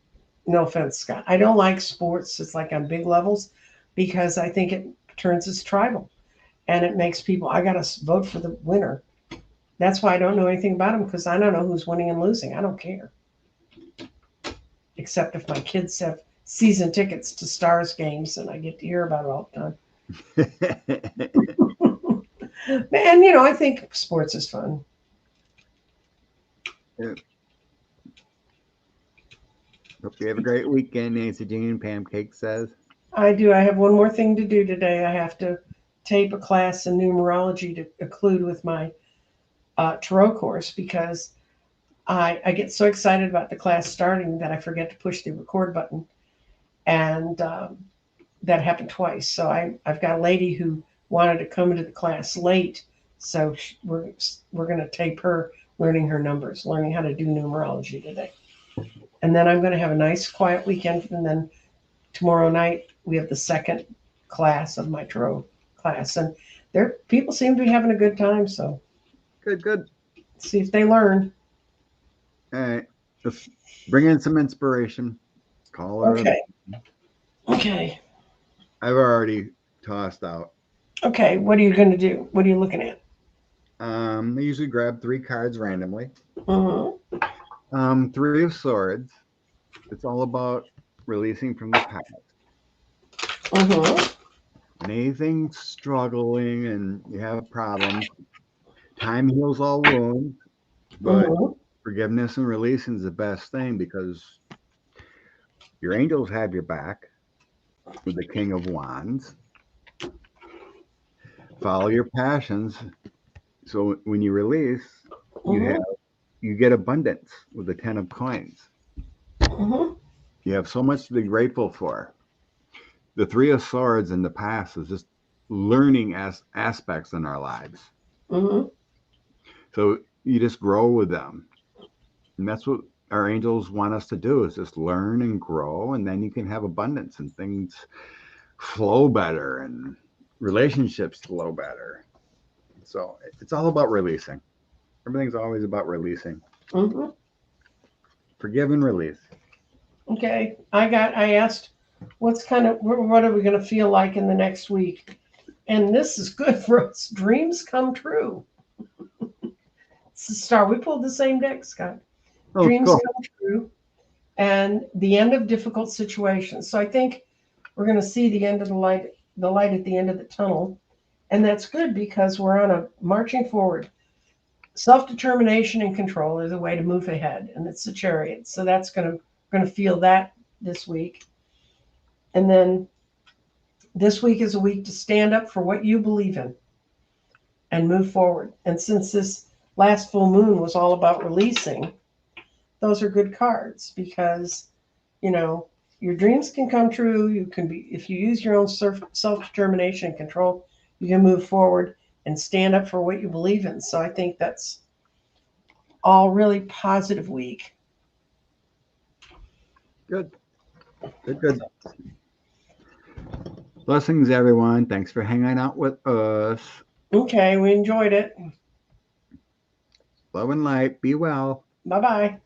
no offense, Scott, I don't like sports. It's like on big levels because I think it turns us tribal and it makes people, I got to vote for the winner. That's why I don't know anything about them because I don't know who's winning and losing. I don't care. Except if my kids have season tickets to Stars games and I get to hear about it all the time. And, I think sports is fun. Yeah. Hope you have a great weekend, Nancy Jean, Pancake says. I do. I have one more thing to do today. I have to tape a class in numerology to include with my tarot course because I get so excited about the class starting that I forget to push the record button. And that happened twice. So I've got a lady who wanted to come into the class late. So we're going to tape her learning her numbers, learning how to do numerology today. And then I'm going to have a nice quiet weekend. And then tomorrow night we have the second class of my tarot class. And people seem to be having a good time. So Good. See if they learn. All right. Just bring in some inspiration. Call her. Okay. I've already tossed out. Okay. What are you going to do? What are you looking at? I usually grab 3 cards randomly. Mm-hmm. 3 of Swords. It's all about releasing from the past. Mm-hmm. Anything struggling and you have problems, time heals all wounds, but forgiveness and releasing is the best thing because your angels have your back with the King of Wands. Follow your passions. So when you release, you get abundance with the 10 of Coins. You have so much to be grateful for. The 3 of Swords in the past is just learning aspects in our lives. So you just grow with them. And that's what our angels want us to do is just learn and grow, and then you can have abundance and things flow better and relationships flow better. So it's all about releasing. Everything's always about releasing. Hmm. Forgive and release. Okay. I asked, what are we going to feel like in the next week? And this is good for us. Dreams come true. It's the star. We pulled the same deck, Scott. Oh, Dreams cool. come true and the end of difficult situations. So I think we're going to see the light at the end of the tunnel. And that's good because we're on a marching forward. Self-determination and control are the way to move ahead, and it's the chariot. So that's going to feel that this week. And then this week is a week to stand up for what you believe in and move forward. And since this last full moon was all about releasing, those are good cards because, you know, your dreams can come true. You can be, if you use your own self-determination and control, you can move forward and stand up for what you believe in. So I think that's all really positive week. Good. Good, good. Blessings, everyone. Thanks for hanging out with us. Okay, we enjoyed it. Love and light. Be well. Bye bye.